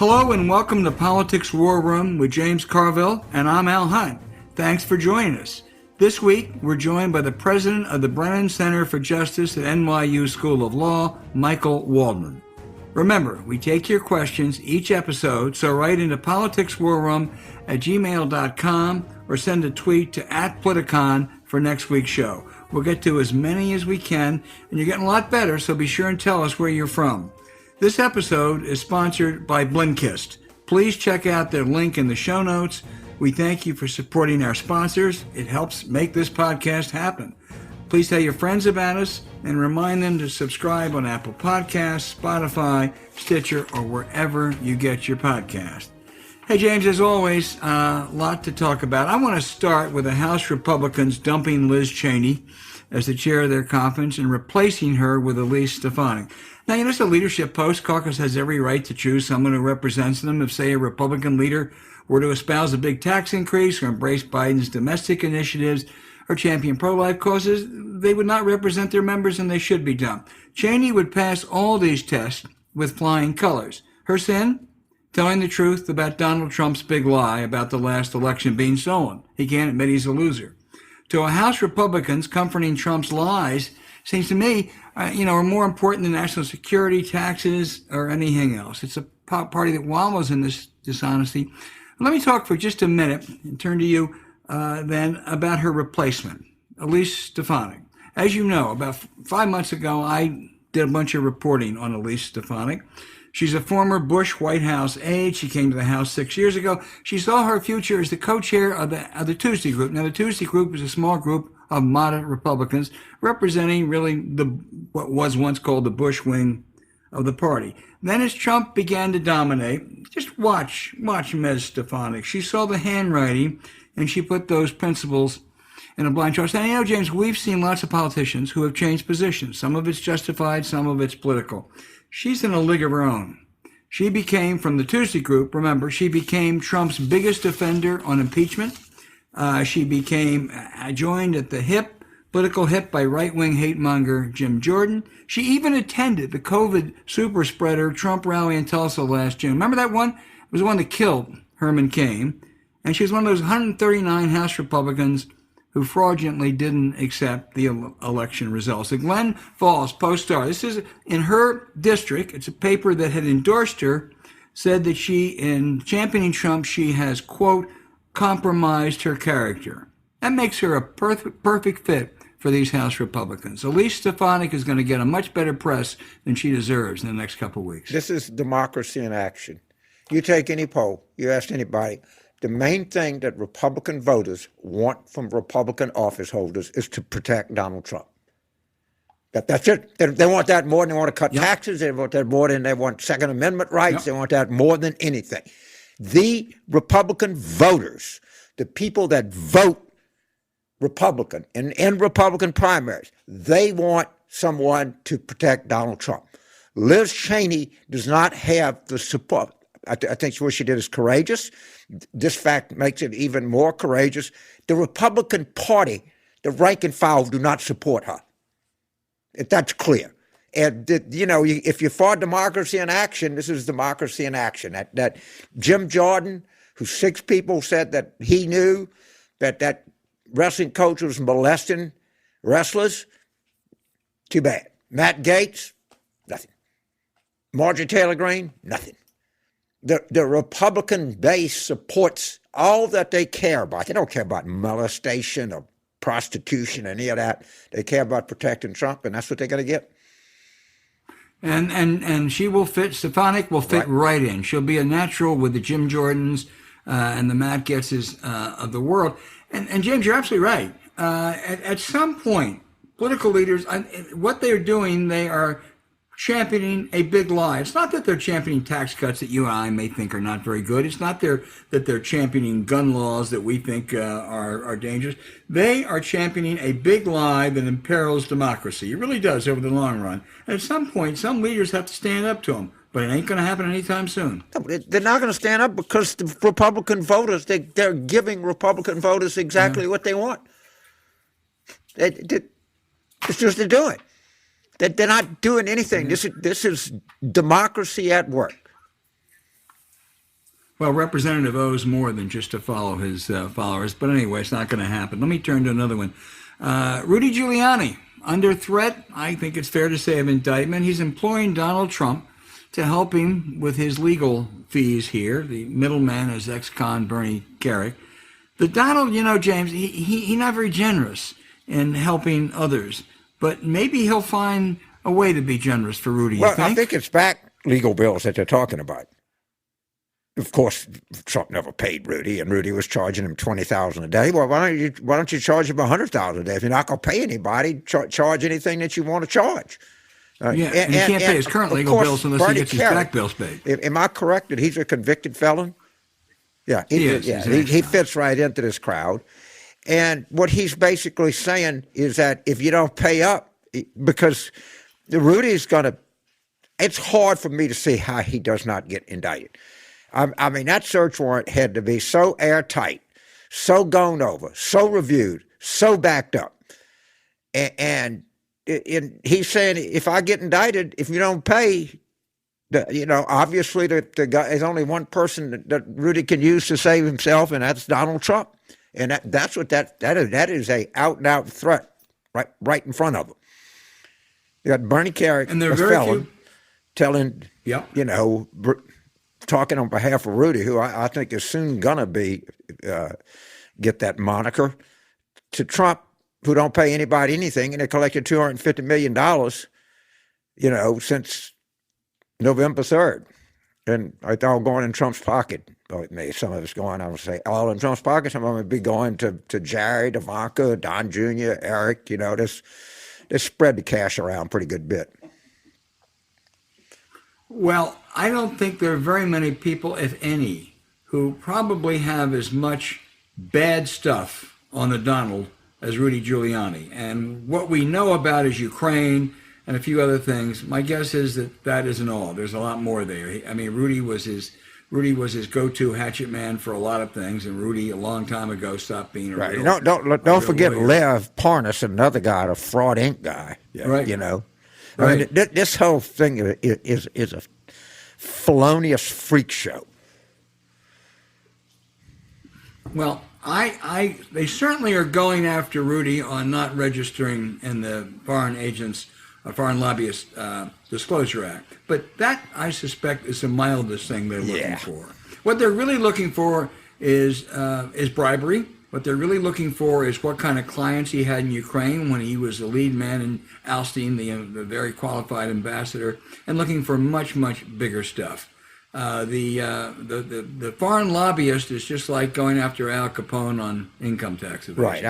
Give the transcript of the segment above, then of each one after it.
Hello and welcome to Politics War Room with James Carville, and I'm Al Hunt. Thanks for joining us. This week, we're joined by the president of the Brennan Center for Justice at NYU School of Law, Michael Waldman. Remember, we take your questions each episode, so write into politicswarroom@gmail.com or send a tweet to @Politicon for next week's show. We'll get to as many as we can, and you're getting a lot better, so be sure and tell us where you're from. This episode is sponsored by BLINKIST. Please check out their link in the show notes. We thank you for supporting our sponsors. It helps make this podcast happen. Please tell your friends about us and remind them to subscribe on Apple Podcasts, Spotify, Stitcher, or wherever you get your podcast. Hey, James, as always, a lot to talk about. I want to start with the House Republicans dumping Liz Cheney as the chair of their conference and replacing her with Elise Stefanik. Now, it's a leadership post. Caucus has every right to choose someone who represents them. If, say, a Republican leader were to espouse a big tax increase or embrace Biden's domestic initiatives or champion pro-life causes, they would not represent their members and they should be dumped. Cheney would pass all these tests with flying colors. Her sin? Telling the truth about Donald Trump's big lie about the last election being stolen. He can't admit he's a loser. To a House Republicans, comforting Trump's lies seems to me, are more important than national security, taxes, or anything else. It's a party that wallows in this dishonesty. Let me talk for just a minute and turn to you then about her replacement, Elise Stefanik. As you know, about 5 months ago, I did a bunch of reporting on Elise Stefanik. She's a former Bush White House aide. She came to the House 6 years ago. She saw her future as the co-chair of the Tuesday Group. Now, the Tuesday Group is a small group of moderate Republicans representing really what was once called the Bush wing of the party. Then as Trump began to dominate, just watch Ms. Stefanik. She saw the handwriting and she put those principles in a blind trust. And James, we've seen lots of politicians who have changed positions. Some of it's justified, some of it's political. She's in a league of her own. She became, from the Tuesday Group, remember, she became Trump's biggest defender on impeachment. She became joined at the political hip by right-wing hate-monger Jim Jordan. She even attended the COVID super spreader Trump rally in Tulsa last June. Remember that one? It was the one that killed Herman Cain. And she was one of those 139 House Republicans who fraudulently didn't accept the election results. The Glen Falls Post-Star, this is in her district. It's a paper that had endorsed her, said that she, in championing Trump, she has, quote, compromised her character. That makes her a perfect fit for these House Republicans. Elise Stefanik is going to get a much better press than she deserves in the next couple of weeks. This is democracy in action. You take any poll, you ask anybody, the main thing that Republican voters want from Republican office holders is to protect Donald Trump. That's it. They want that more than they want to cut taxes. They want that more than they want Second Amendment rights. They want that more than anything. The Republican voters, the people that vote Republican in Republican primaries, they want someone to protect Donald Trump. Liz Cheney does not have the support. I think what she did is courageous. This fact makes it even more courageous. The Republican Party, the rank and file, do not support her. That's clear. And, if you're for democracy in action, this is democracy in action. That Jim Jordan, who 6 people said that he knew that wrestling coach was molesting wrestlers, too bad. Matt Gaetz, nothing. Marjorie Taylor Greene, nothing. The Republican base supports all that they care about. They don't care about molestation or prostitution, any of that. They care about protecting Trump, and that's what they're going to get. And she will fit, Stefanik will fit right in. She'll be a natural with the Jim Jordans and the Matt Gaetzes of the world. And James, you're absolutely right. At some point, political leaders, what they're doing, they are championing a big lie. It's not that they're championing tax cuts that you and I may think are not very good. It's not that they're championing gun laws that we think are dangerous. They are championing a big lie that imperils democracy. It really does over the long run. And at some point, some leaders have to stand up to them. But it ain't going to happen anytime soon. They're not going to stand up because the Republican voters, they're giving Republican voters exactly what they want. It's just they're doing. They're not doing anything. This is democracy at work. Well, Representative owes more than just to follow his followers. But anyway, it's not going to happen. Let me turn to another one. Rudy Giuliani, under threat, I think it's fair to say, of indictment. He's employing Donald Trump to help him with his legal fees here. The middleman is ex-con Bernie Kerik. The Donald, James, he's not very generous in helping others. But maybe he'll find a way to be generous for Rudy, you think? I think it's back legal bills that they're talking about. Of course, Trump never paid Rudy, and Rudy was charging him $20,000 a day. Well, why don't you charge him $100,000 a day? If you're not going to pay anybody, charge anything that you want to charge. And he can't pay his current legal bills unless he gets his back bills paid. Am I correct that he's a convicted felon? Yeah, he fits right into this crowd. And what he's basically saying is that if you don't pay up, because Rudy's going to, it's hard for me to see how he does not get indicted. I mean, that search warrant had to be so airtight, so gone over, so reviewed, so backed up. And he's saying, if I get indicted, if you don't pay, obviously the guy, there's only one person that Rudy can use to save himself, and that's Donald Trump. And that's what that is. That is a out-and-out threat right in front of him. You got Bernie Kerik, and there are a very felon, few telling, talking on behalf of Rudy, who I think is soon gonna be get that moniker, to Trump, who don't pay anybody anything, and they collected $250 million, since November 3rd, and it's all going in Trump's pocket. Well, maybe some of it's going, I would say, all in Trump's pocket. Some of it would be going to Jared, Ivanka, Don Jr., Eric. They spread the cash around pretty good bit. Well, I don't think there are very many people, if any, who probably have as much bad stuff on the Donald as Rudy Giuliani. And what we know about is Ukraine and a few other things. My guess is that isn't all. There's a lot more there. I mean, Rudy was his go-to hatchet man for a lot of things, and Rudy a long time ago stopped being a real. Don't forget lawyer. Lev Parnas, another guy, the Fraud Inc. guy. Yeah. Right. I mean, this whole thing is a felonious freak show. Well, they certainly are going after Rudy on not registering in the Foreign Lobbyist Disclosure Act. But that, I suspect, is the mildest thing they're looking for. What they're really looking for is bribery. What they're really looking for is what kind of clients he had in Ukraine when he was the lead man in ousting the very qualified ambassador, and looking for much, much bigger stuff. The foreign lobbyist is just like going after Al Capone on income tax evasion. Right.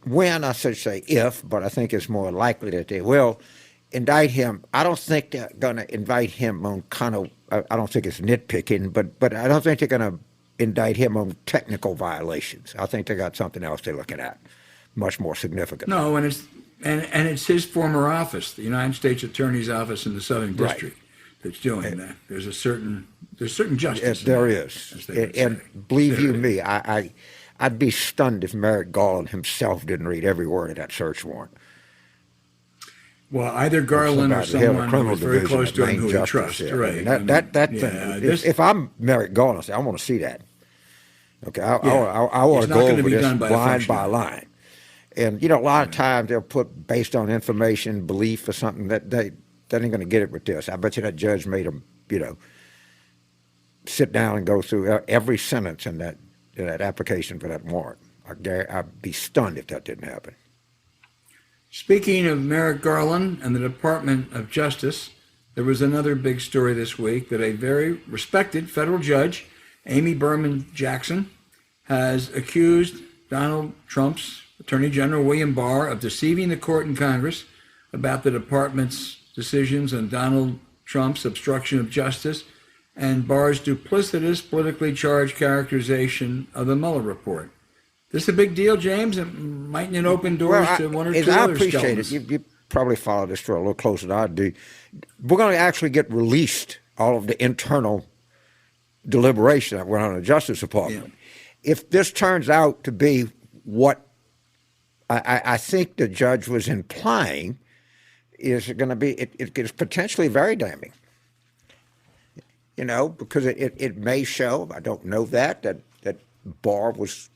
When I should say if, but I think it's more likely that they will indict him. I don't think they're going to indict him on kind of, I don't think it's nitpicking, but I don't think they're going to indict him on technical violations. I think they got something else they're looking at, much more significant. No, and it's his former office, the United States Attorney's Office in the Southern District, that's doing that. There's certain justice. There is, and believe you me, I'd be stunned if Merrick Garland himself didn't read every word of that search warrant. Well, either Garland or someone who was very close to him who he trusts. Yeah. Right. I mean, that thing. If I'm Merrick Garland, I say, I want to see that. Okay, I want to go over this line by line. And, a lot of times they'll put based on information, belief, or something that they ain't going to get it with this. I bet you that judge made them, sit down and go through every sentence in that application for that warrant. I'd be stunned if that didn't happen. Speaking of Merrick Garland and the Department of Justice, there was another big story this week that a very respected federal judge, Amy Berman Jackson, has accused Donald Trump's Attorney General William Barr of deceiving the court and Congress about the department's decisions on Donald Trump's obstruction of justice and Barr's duplicitous, politically charged characterization of the Mueller report. This is a big deal, James. It mightn't open doors to one or two I other appreciate it. You probably follow this story a little closer than I do. We're going to actually get released all of the internal deliberation that went on in the Justice Department. Yeah. If this turns out to be what I think the judge was implying, is going to be, it is potentially very damning. because it may show, I don't know that Barr was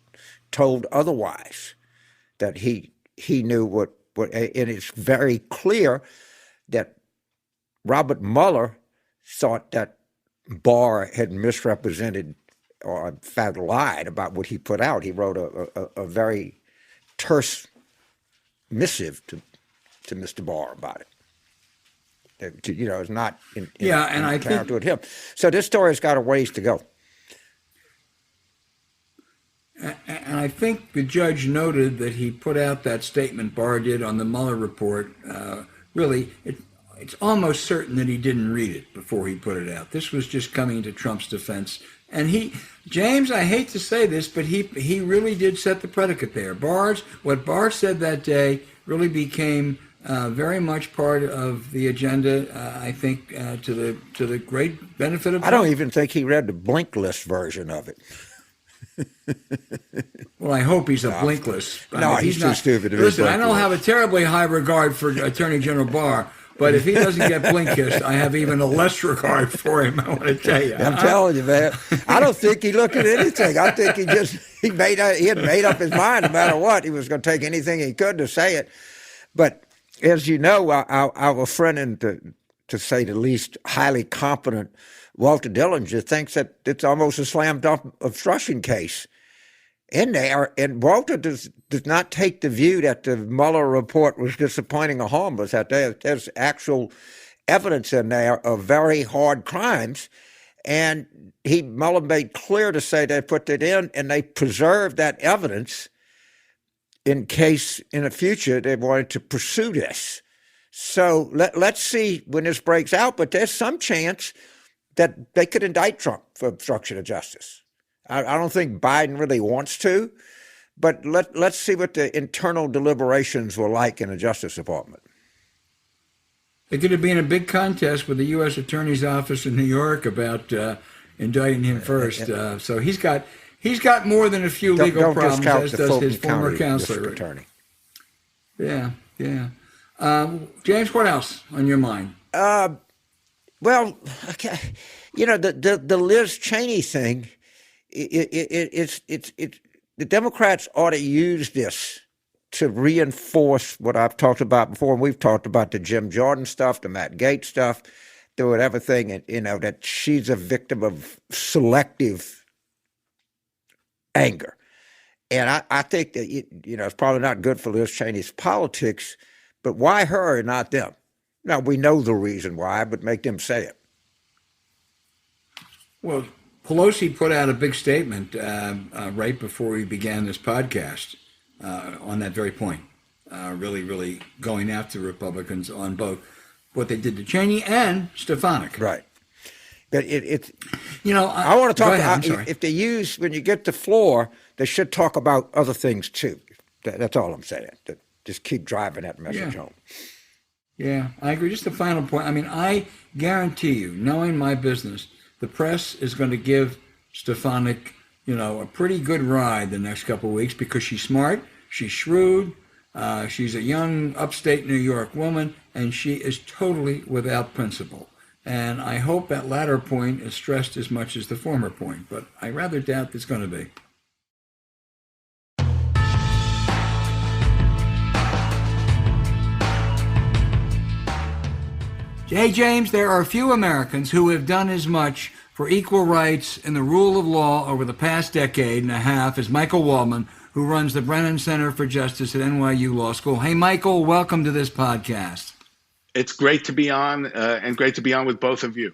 told otherwise, that he knew what, and it's very clear that Robert Mueller thought that Barr had misrepresented or in fact lied about what he put out. He wrote a very terse missive to Mr. Barr about it. It's not in character with him. So this story has got a ways to go. And I think the judge noted that he put out that statement Barr did on the Mueller report. Really, it's almost certain that he didn't read it before he put it out. This was just coming to Trump's defense. And James, I hate to say this, but he really did set the predicate there. What Barr said that day really became very much part of the agenda, I think, to the great benefit of Trump. I don't even think he read the BLINKIST version of it. Well, I hope he's a blinkless. No, he's too stupid to be Listen, blinkless. I don't have a terribly high regard for Attorney General Barr, but if he doesn't get Blinkist, I have even a less regard for him, I want to tell you. I'm telling you, man. I don't think he looked at anything. I think he had made up his mind no matter what. He was going to take anything he could to say it. But as you know, our friend and to say the least highly competent Walter Dillinger thinks that it's almost a slam dunk obstruction case in there. And Walter does not take the view that the Mueller report was disappointing or harmless, that there's actual evidence in there of very hard crimes. And Mueller made clear to say they put it in and they preserved that evidence in case in the future they wanted to pursue this. So let's see when this breaks out, but there's some chance that they could indict Trump for obstruction of justice. I don't think Biden really wants to, but let's see what the internal deliberations were like in the Justice Department. It could have been a big contest with the U.S. Attorney's Office in New York about indicting him first. So he's got more than a few legal problems, as does his former counselor. Attorney. Yeah. James, what else on your mind? Well, okay. The Liz Cheney thing, it's the Democrats ought to use this to reinforce what I've talked about before, and we've talked about the Jim Jordan stuff, the Matt Gaetz stuff, the whatever thing, and that she's a victim of selective anger. And I think that it's probably not good for Liz Cheney's politics, but why her and not them? Now, we know the reason why, but make them say it. Well, Pelosi put out a big statement right before we began this podcast on that very point, really going after Republicans on both what they did to Cheney and Stefanik. Right. But I want to talk about, if they use, when you get the floor, they should talk about other things too. That's all I'm saying. Just keep driving that message home. Yeah, I agree. Just the final point. I mean, I guarantee you, knowing my business, the press is going to give Stefanik, a pretty good ride the next couple of weeks because she's smart, she's shrewd, she's a young upstate New York woman, and she is totally without principle. And I hope that latter point is stressed as much as the former point, but I rather doubt it's going to be. Hey, James, there are few Americans who have done as much for equal rights and the rule of law over the past decade and a half as Michael Waldman, who runs the Brennan Center for Justice at NYU Law School. Hey, Michael, welcome to this podcast. It's great to be on, and great to be on with both of you.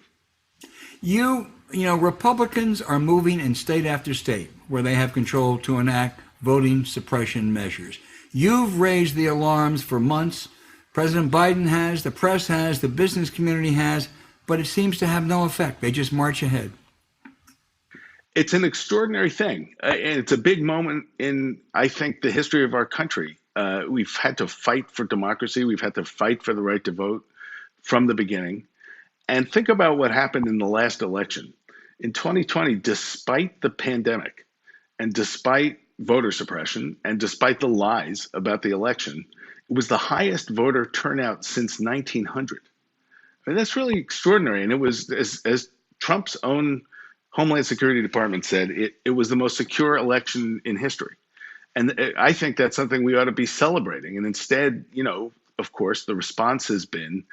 Republicans are moving in state after state where they have control to enact voting suppression measures. You've raised the alarms for months. President Biden has, the press has, the business community has, but it seems to have no effect. They just march ahead. It's an extraordinary thing. And it's a big moment in, I think, the history of our country. We've had to fight for democracy. We've had to fight for the right to vote from the beginning. And think about what happened in the last election. In 2020, despite the pandemic and despite voter suppression and despite the lies about the election, it was the highest voter turnout since 1900. I mean, that's really extraordinary. And it was, as Trump's own Homeland Security Department said it was the most secure election in history. And I think that's something we ought to be celebrating. And instead, of course, the response has been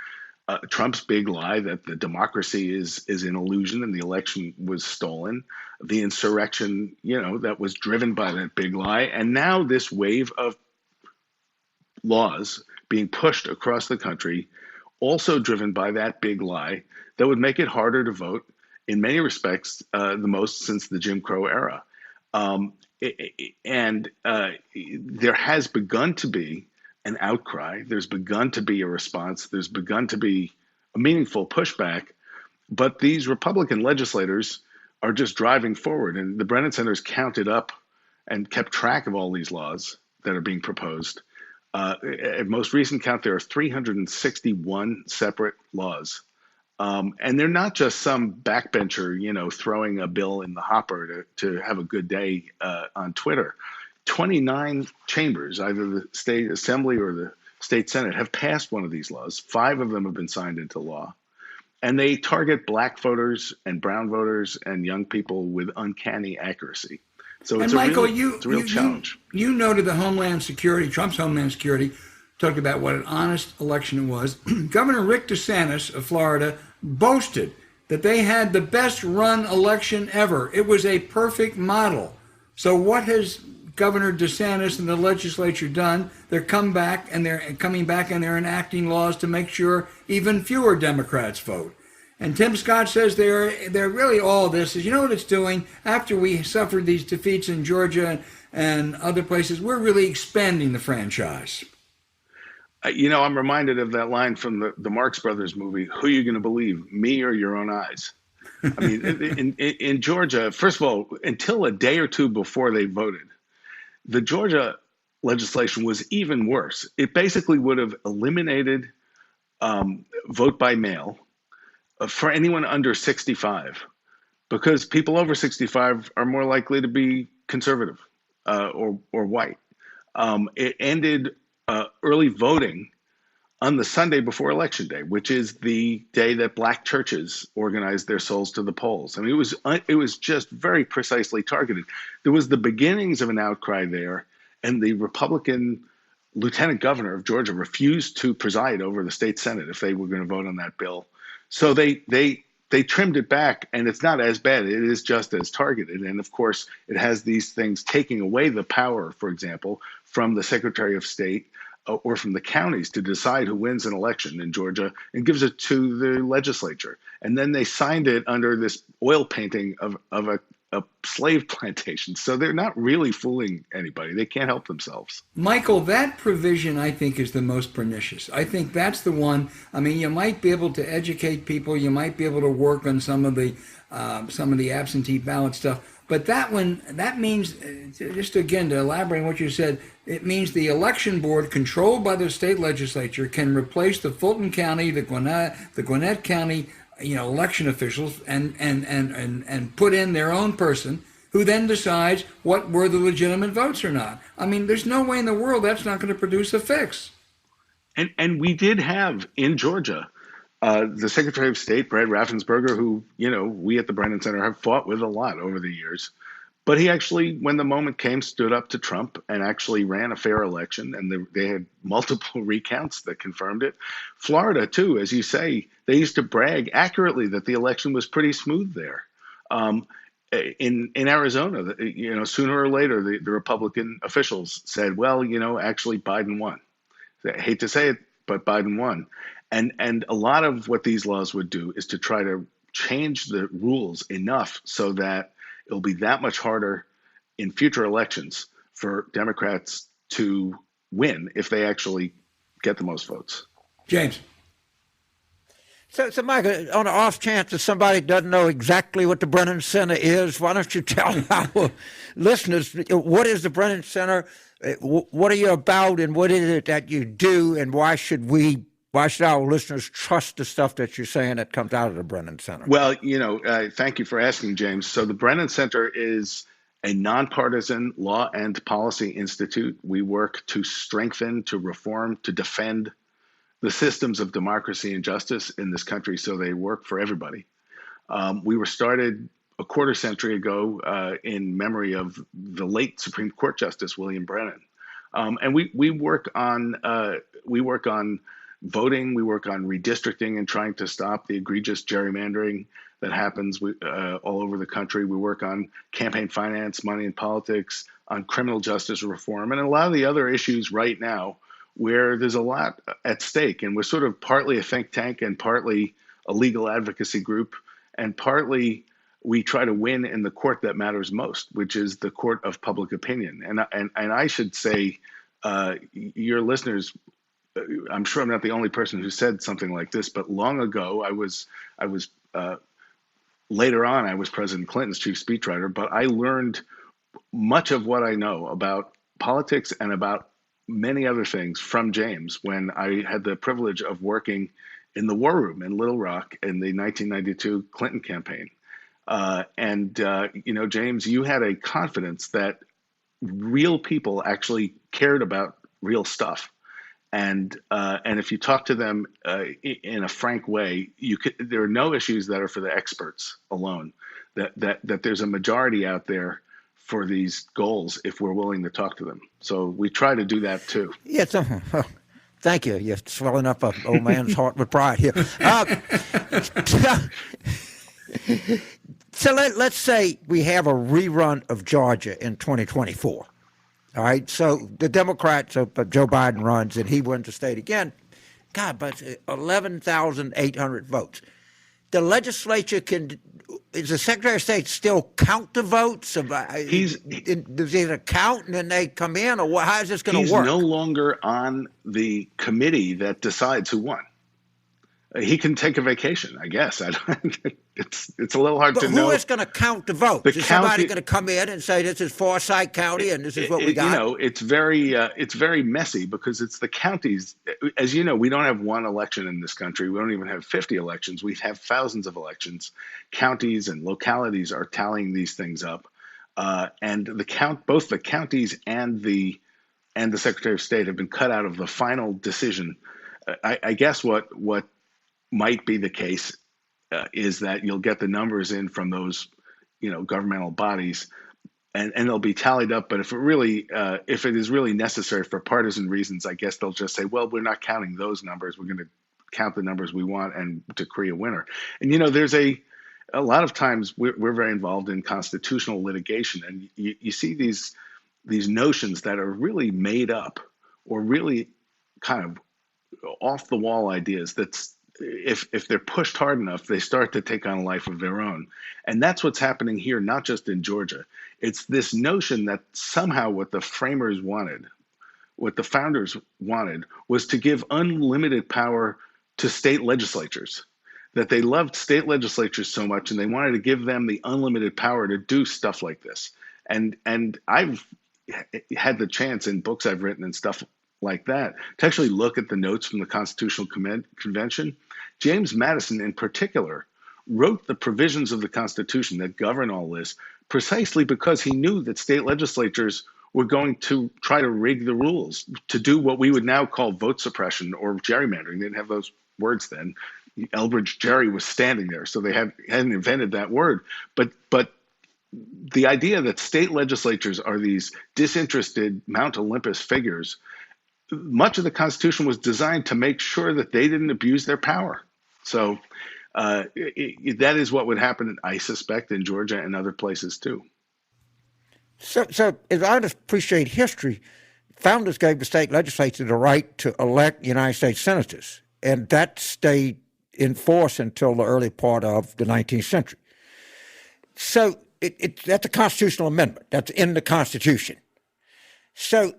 Trump's big lie that the democracy is an illusion and the election was stolen, the insurrection, that was driven by that big lie. And now this wave of laws being pushed across the country, also driven by that big lie that would make it harder to vote in many respects, the most since the Jim Crow era. And there has begun to be an outcry. There's begun to be a response. There's begun to be a meaningful pushback. But these Republican legislators are just driving forward. And the Brennan Center's counted up and kept track of all these laws that are being proposed. At most recent count, there are 361 separate laws. And they're not just some backbencher, throwing a bill in the hopper to have a good day on Twitter. 29 chambers, either the state assembly or the state senate, have passed one of these laws. 5 of them have been signed into law. And they target black voters and brown voters and young people with uncanny accuracy. So it's a real challenge. You noted the Homeland Security, Trump's Homeland Security, talked about what an honest election it was. Governor Rick DeSantis of Florida boasted that they had the best run election ever. It was a perfect model. So what has Governor DeSantis and the legislature done? They're coming back and they're enacting laws to make sure even fewer Democrats vote. And Tim Scott says they're really all this is, you know what it's doing? After we suffered these defeats in Georgia and other places, we're really expanding the franchise. I'm reminded of that line from the Marx Brothers movie, who are you going to believe, me or your own eyes? I mean, in Georgia, first of all, until a day or two before they voted, the Georgia legislation was even worse. It basically would have eliminated vote by mail for anyone under 65, because people over 65 are more likely to be conservative or white. It ended early voting on the Sunday before Election Day, which is the day that black churches organized their souls to the polls. I mean, it was just very precisely targeted. There was the beginnings of an outcry there, and the Republican lieutenant governor of Georgia refused to preside over the state senate if they were going to vote on that bill. So they trimmed it back, and it's not as bad. It is just as targeted. And of course, it has these things taking away the power, for example, from the Secretary of State or from the counties to decide who wins an election in Georgia, and gives it to the legislature. And then they signed it under this oil painting of a slave plantation. So they're not really fooling anybody. They can't help themselves. Michael, that provision, I think, is the most pernicious. I think that's the one. I mean, you might be able to educate people. You might be able to work on some of the absentee ballot stuff. But that one, that means, just again, to elaborate on what you said, it means the election board, controlled by the state legislature, can replace the Fulton County, the Gwinnett County, election officials and put in their own person, who then decides what were the legitimate votes or not. I mean, there's no way in the world that's not going to produce a fix. And we did have in Georgia the Secretary of State, Brad Raffensperger, who, we at the Brennan Center have fought with a lot over the years. But he actually, when the moment came, stood up to Trump and actually ran a fair election. And they had multiple recounts that confirmed it. Florida, too, as you say, they used to brag accurately that the election was pretty smooth there. In Arizona, sooner or later, the Republican officials said, well, actually Biden won. I hate to say it, but Biden won. And a lot of what these laws would do is to try to change the rules enough so that it'll be that much harder in future elections for Democrats to win if they actually get the most votes. James. So Michael, on the off chance that somebody doesn't know exactly what the Brennan Center is, why don't you tell our listeners, what is the Brennan Center? What are you about, and what is it that you do, and why should our listeners trust the stuff that you're saying that comes out of the Brennan Center? Well, thank you for asking, James. So the Brennan Center is a nonpartisan law and policy institute. We work to strengthen, to reform, to defend the systems of democracy and justice in this country so they work for everybody. We were started a quarter century ago in memory of the late Supreme Court Justice William Brennan, and we work on voting, we work on redistricting and trying to stop the egregious gerrymandering that happens all over the country. We work on campaign finance, money in politics, on criminal justice reform, and a lot of the other issues right now where there's a lot at stake. And we're sort of partly a think tank and partly a legal advocacy group, and partly we try to win in the court that matters most, which is the court of public opinion. And I should say, your listeners, I'm sure I'm not the only person who said something like this, but long ago, I was later on, I was President Clinton's chief speechwriter, but I learned much of what I know about politics and about many other things from James when I had the privilege of working in the war room in Little Rock in the 1992 Clinton campaign. James, you had a confidence that real people actually cared about real stuff. And if you talk to them in a frank way, there are no issues that are for the experts alone, that there's a majority out there for these goals if we're willing to talk to them. So we try to do that too. Yeah, thank you. You're swelling up an old man's heart with pride here. So let's say we have a rerun of Georgia in 2024. All right, so the Democrats, Joe Biden runs and he wins the state again. God, but 11,800 votes. The legislature is the Secretary of State still count the votes? Does he count and then they come in, or how is this going to work? He's no longer on the committee that decides who won. He can take a vacation, I guess. It's a little hard to know. But who is going to count the votes? Is somebody going to come in and say this is Forsyth County and this is what we got? It's very messy because it's the counties. As you know, we don't have one election in this country. We don't even have 50 elections. We have thousands of elections. Counties and localities are tallying these things up, and both the counties and the Secretary of State have been cut out of the final decision. I guess what might be the case is that you'll get the numbers in from those, governmental bodies, and they'll be tallied up. But if it is really necessary for partisan reasons, I guess they'll just say, well, we're not counting those numbers. We're going to count the numbers we want and decree a winner. And there's a lot of times we're very involved in constitutional litigation, and you see these notions that are really made up or really kind of off the wall ideas that's. If they're pushed hard enough, they start to take on a life of their own. And that's what's happening here, not just in Georgia. It's this notion that somehow what the framers wanted, what the founders wanted, was to give unlimited power to state legislatures, that they loved state legislatures so much and they wanted to give them the unlimited power to do stuff like this. And I've had the chance in books I've written and stuff like that to actually look at the notes from the Constitutional Convention. James Madison, in particular, wrote the provisions of the Constitution that govern all this precisely because he knew that state legislatures were going to try to rig the rules to do what we would now call vote suppression or gerrymandering. They didn't have those words then. Elbridge Gerry was standing there, so they hadn't invented that word. But the idea that state legislatures are these disinterested Mount Olympus figures, much of the Constitution was designed to make sure that they didn't abuse their power. So that is what would happen, I suspect, in Georgia and other places too. So as I appreciate history, founders gave the state legislature the right to elect United States senators, and that stayed in force until the early part of the 19th century. So that's a constitutional amendment. That's in the Constitution. So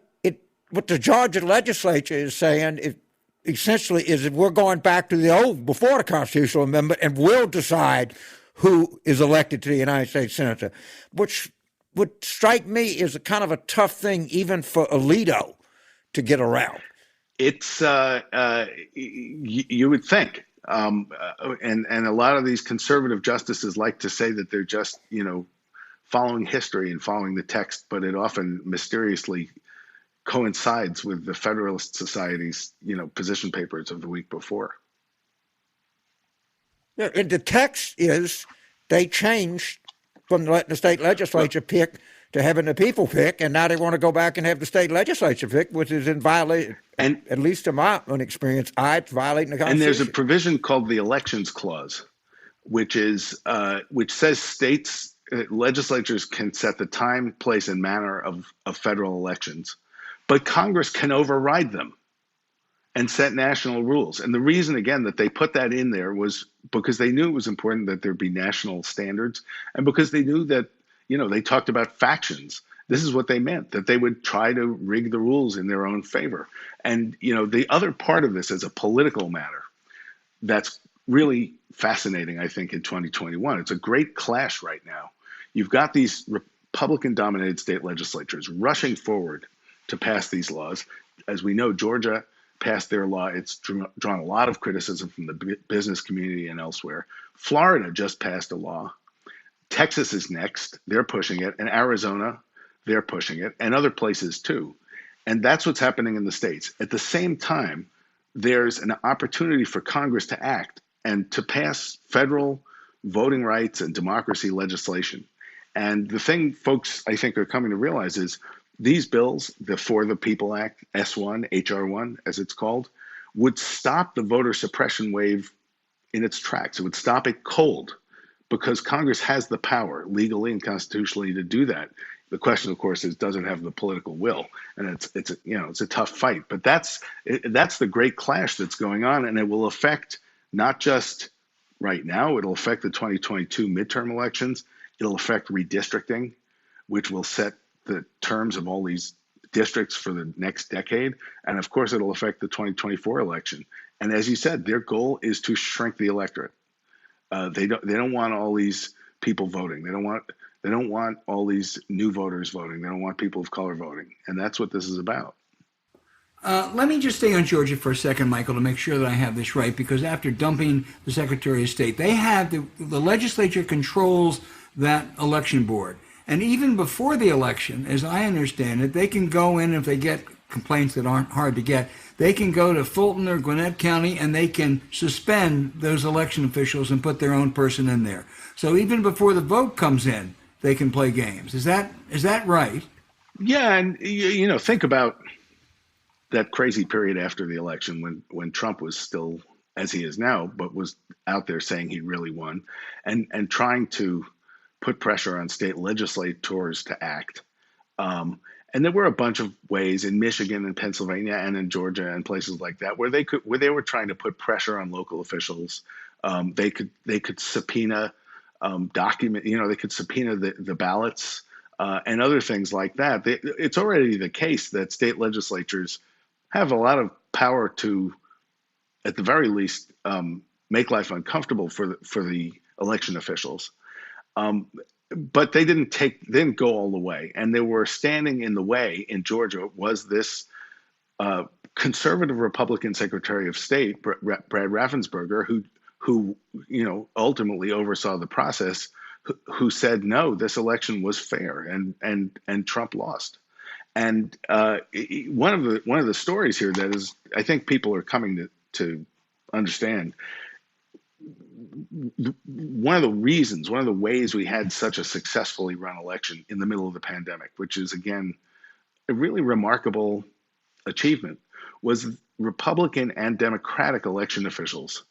what the Georgia legislature is saying essentially is that we're going back to the old, before the constitutional amendment, and we'll decide who is elected to the United States Senator, which would strike me as a kind of a tough thing even for Alito to get around. It's you would think, and a lot of these conservative justices like to say that they're just following history and following the text, but it often mysteriously coincides with the Federalist Society's, position papers of the week before. Yeah, and the text is They changed from letting the state legislature pick to having the people pick, and now they want to go back and have the state legislature pick, which is in violation, And at least in my own experience, it's violating the Constitution. and there's a provision called the Elections Clause, which says states legislatures can set the time, place, and manner of federal elections, but Congress can override them and set national rules. And the reason, again, that they put that in there was because they knew it was important that there be national standards, and because they knew that, they talked about factions. This is what they meant, that they would try to rig the rules in their own favor. And, the other part of this is a political matter that's really fascinating, I think, in 2021. It's a great clash right now. You've got these Republican-dominated state legislatures rushing forward to pass these laws. As we know, Georgia passed their law. It's drawn a lot of criticism from the business community and elsewhere. Florida just passed a law. Texas is next. They're pushing it. And Arizona, they're pushing it. And other places too. And that's what's happening in the states. At the same time, there's an opportunity for Congress to act and to pass federal voting rights and democracy legislation. And the thing folks, I think, are coming to realize is these bills, the For the People Act, S1, HR1, as it's called, would stop the voter suppression wave in its tracks. It would stop it cold because Congress has the power legally and constitutionally to do that. The question, of course, is does it have the political will? And it's a tough fight. But that's the great clash that's going on, and it will affect not just right now. It'll affect the 2022 midterm elections. It'll affect redistricting, which will set the terms of all these districts for the next decade. And of course, it'll affect the 2024 election. And as you said, their goal is to shrink the electorate. They don't want all these people voting. They don't want all these new voters voting. They don't want people of color voting. And that's what this is about. Let me just stay on Georgia for a second, Michael, to make sure that I have this right, because after dumping the Secretary of State, they have the legislature controls that election board. And even before the election, as I understand it, they can go in if they get complaints that aren't hard to get. They can go to Fulton or Gwinnett County and they can suspend those election officials and put their own person in there. So even before the vote comes in, they can play games. Is that right? Yeah, and think about that crazy period after the election when Trump was still, as he is now, but was out there saying he really won, and trying to put pressure on state legislators to act. And there were a bunch of ways in Michigan and Pennsylvania and in Georgia and places like that where they were trying to put pressure on local officials. They could subpoena they could subpoena the ballots and other things like that. It's already the case that state legislatures have a lot of power to, at the very least, make life uncomfortable for the election officials. But they didn't go all the way, and they were standing in the way. In Georgia was this conservative Republican Secretary of State, Brad Raffensperger, who ultimately oversaw the process, who said no, this election was fair, and Trump lost. And one of the stories here that is, I think people are coming to understand. One of the ways we had such a successfully run election in the middle of the pandemic, which is, again, a really remarkable achievement, was Republican and Democratic election officials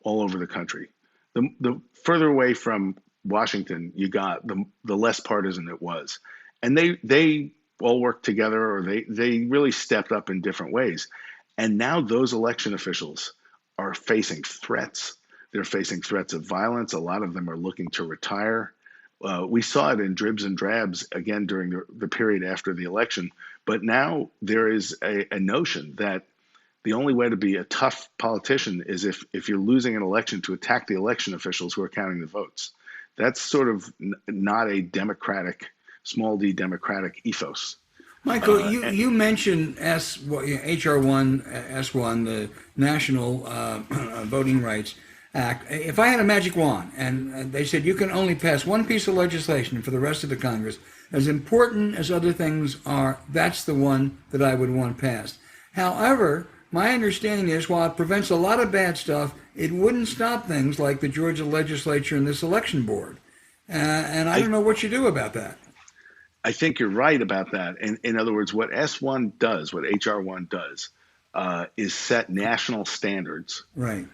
all over the country. The further away from Washington you got, the less partisan it was. And they all worked together, or they really stepped up in different ways. And now those election officials are facing threats. They're facing threats of violence. A lot of them are looking to retire. We saw it in dribs and drabs again during the period after the election. But now there is a notion that the only way to be a tough politician is if you're losing an election, to attack the election officials who are counting the votes. That's sort of not a democratic, small d democratic ethos. Michael, you mentioned HR1, S1, the National Voting Rights Act. If I had a magic wand and they said you can only pass one piece of legislation for the rest of the Congress, as important as other things are, that's the one that I would want passed. However, my understanding is while it prevents a lot of bad stuff, it wouldn't stop things like the Georgia legislature and this election board. And I don't know what you do about that. I think you're right about that. In other words, what S1 does, what HR1 does, is set national standards Right.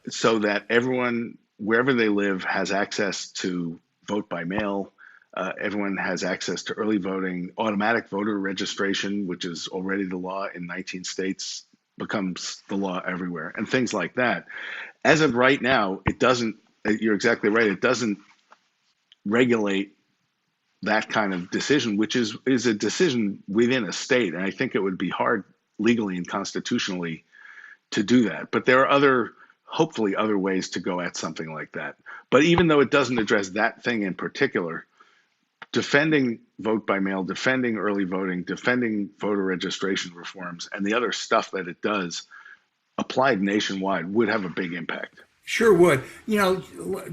so that everyone, wherever they live, has access to vote by mail. Everyone has access to early voting, automatic voter registration, which is already the law in 19 states, becomes the law everywhere, and things like that. As of right now, it doesn't, you're exactly right, it doesn't regulate that kind of decision, which is a decision within a state. And I think it would be hard legally and constitutionally to do that. But there are hopefully other ways to go at something like that. But even though it doesn't address that thing in particular, defending vote by mail, defending early voting, defending voter registration reforms, and the other stuff that it does applied nationwide would have a big impact. Sure would.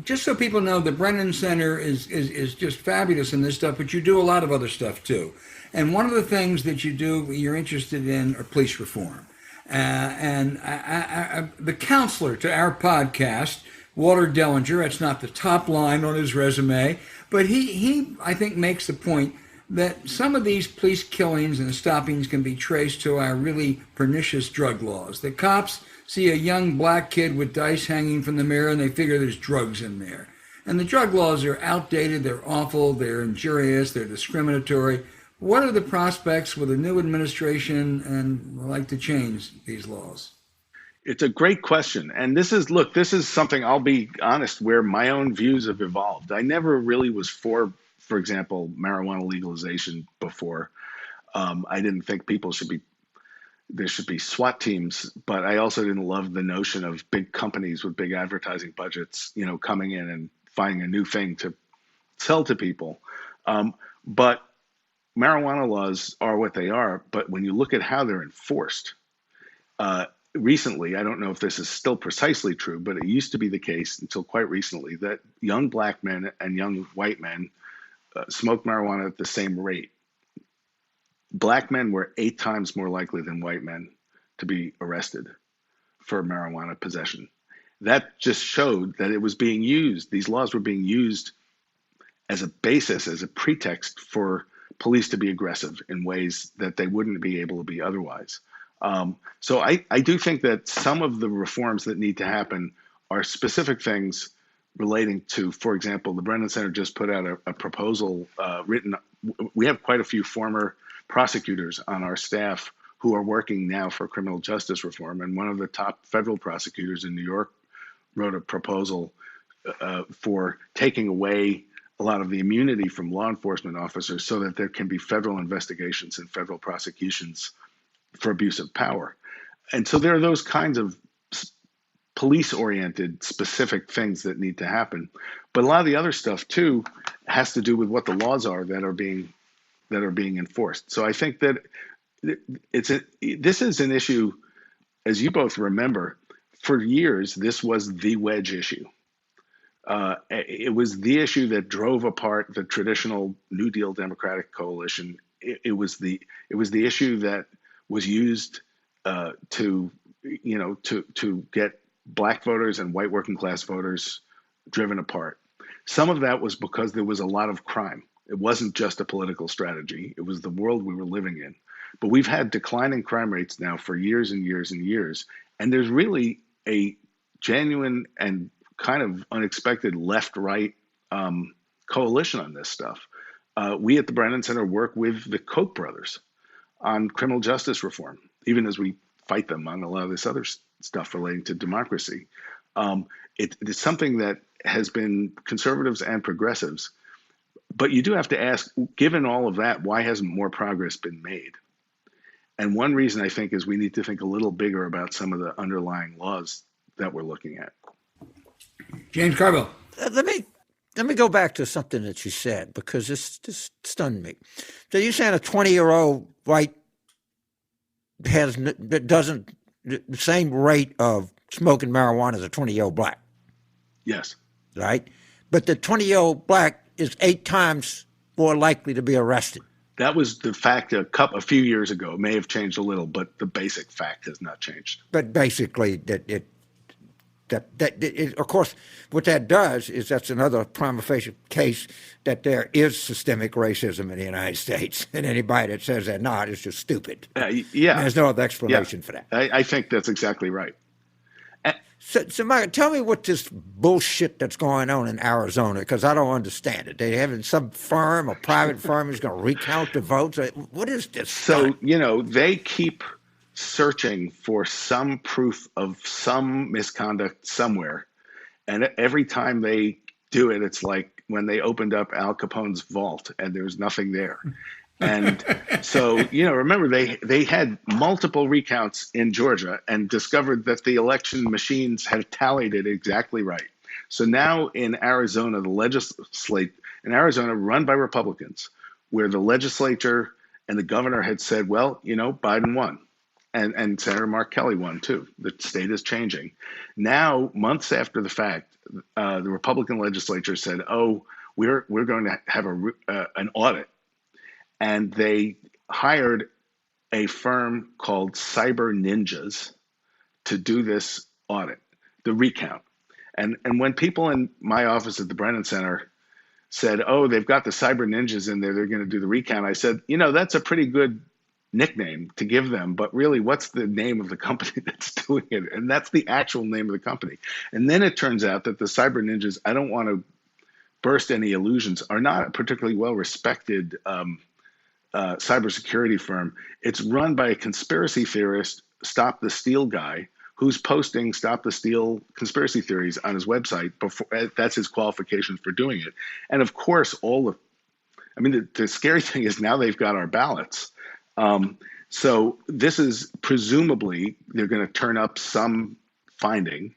Just so people know, the Brennan Center is just fabulous in this stuff, but you do a lot of other stuff too. And one of the things that you do, you're interested in, are police reform. The counselor to our podcast, Walter Dellinger, that's not the top line on his resume, but he I think makes the point that some of these police killings and stoppings can be traced to our really pernicious drug laws. The cops see a young black kid with dice hanging from the mirror and they figure there's drugs in there. And the drug laws are outdated, they're awful, they're injurious, they're discriminatory. What are the prospects with a new administration and would like to change these laws? It's a great question. And this is something, I'll be honest, where my own views have evolved. I never really was for example, marijuana legalization before. I didn't think there should be SWAT teams, but I also didn't love the notion of big companies with big advertising budgets, coming in and finding a new thing to sell to people. But marijuana laws are what they are. But when you look at how they're enforced, recently, I don't know if this is still precisely true, but it used to be the case until quite recently that young black men and young white men smoked marijuana at the same rate. Black men were 8 times more likely than white men to be arrested for marijuana possession. That just showed that it was being used. These laws were being used as a basis, as a pretext for police to be aggressive in ways that they wouldn't be able to be otherwise. So I do think that some of the reforms that need to happen are specific things relating to, for example, the Brennan Center just put out a proposal written. We have quite a few former prosecutors on our staff who are working now for criminal justice reform. And one of the top federal prosecutors in New York wrote a proposal for taking away a lot of the immunity from law enforcement officers so that there can be federal investigations and federal prosecutions for abuse of power. And so there are those kinds of police-oriented specific things that need to happen. But a lot of the other stuff too has to do with what the laws are that are being enforced. So I think that this is an issue, as you both remember, for years this was the wedge issue. It was the issue that drove apart the traditional New Deal Democratic coalition. It was the issue that was used to get black voters and white working class voters driven apart. Some of that was because there was a lot of crime. It wasn't just a political strategy. It was the world we were living in. But we've had declining crime rates now for years and years and years. And there's really a genuine and kind of unexpected left-right coalition on this stuff. We at the Brennan Center work with the Koch brothers on criminal justice reform, even as we fight them on a lot of this other stuff relating to democracy. It's something that has been conservatives and progressives. But you do have to ask, given all of that, why hasn't more progress been made? And one reason I think is we need to think a little bigger about some of the underlying laws that we're looking at. James Carville. Let me go back to something that you said, because this stunned me. So you're saying a 20-year-old white doesn't the same rate of smoking marijuana as a 20-year-old black? Yes. Right? But the 20-year-old black is 8 times more likely to be arrested. That was the fact a few years ago. It may have changed a little, but the basic fact has not changed. But basically, Of course, what that does is that's another prima facie case that there is systemic racism in the United States, and anybody that says they're not is just stupid. Yeah. There's no other Yeah. explanation for that. I think that's exactly right. So, Mike, tell me what this bullshit that's going on in Arizona, because I don't understand it. They having some firm, a private firm, is going to recount the votes. What is this? So, they keep searching for some proof of some misconduct somewhere. And every time they do it, it's like when they opened up Al Capone's vault and there's nothing there. And so, remember, they had multiple recounts in Georgia and discovered that the election machines had tallied it exactly right. So now in Arizona, in Arizona, run by Republicans, where the legislature and the governor had said, well, Biden won. And Senator Mark Kelly won, too. The state is changing. Now, months after the fact, the Republican legislature said, oh, we're going to have an audit. And they hired a firm called Cyber Ninjas to do this audit, the recount. And when people in my office at the Brennan Center said, oh, they've got the Cyber Ninjas in there, they're going to do the recount, I said, that's a pretty good nickname to give them, but really, what's the name of the company that's doing it? And that's the actual name of the company. And then it turns out that the Cyber Ninjas, I don't want to burst any illusions, are not a particularly well-respected cybersecurity firm. It's run by a conspiracy theorist, Stop the Steal guy, who's posting Stop the Steal conspiracy theories on his website. That's his qualifications for doing it. And of course, the scary thing is now they've got our ballots. So this is presumably they're going to turn up some finding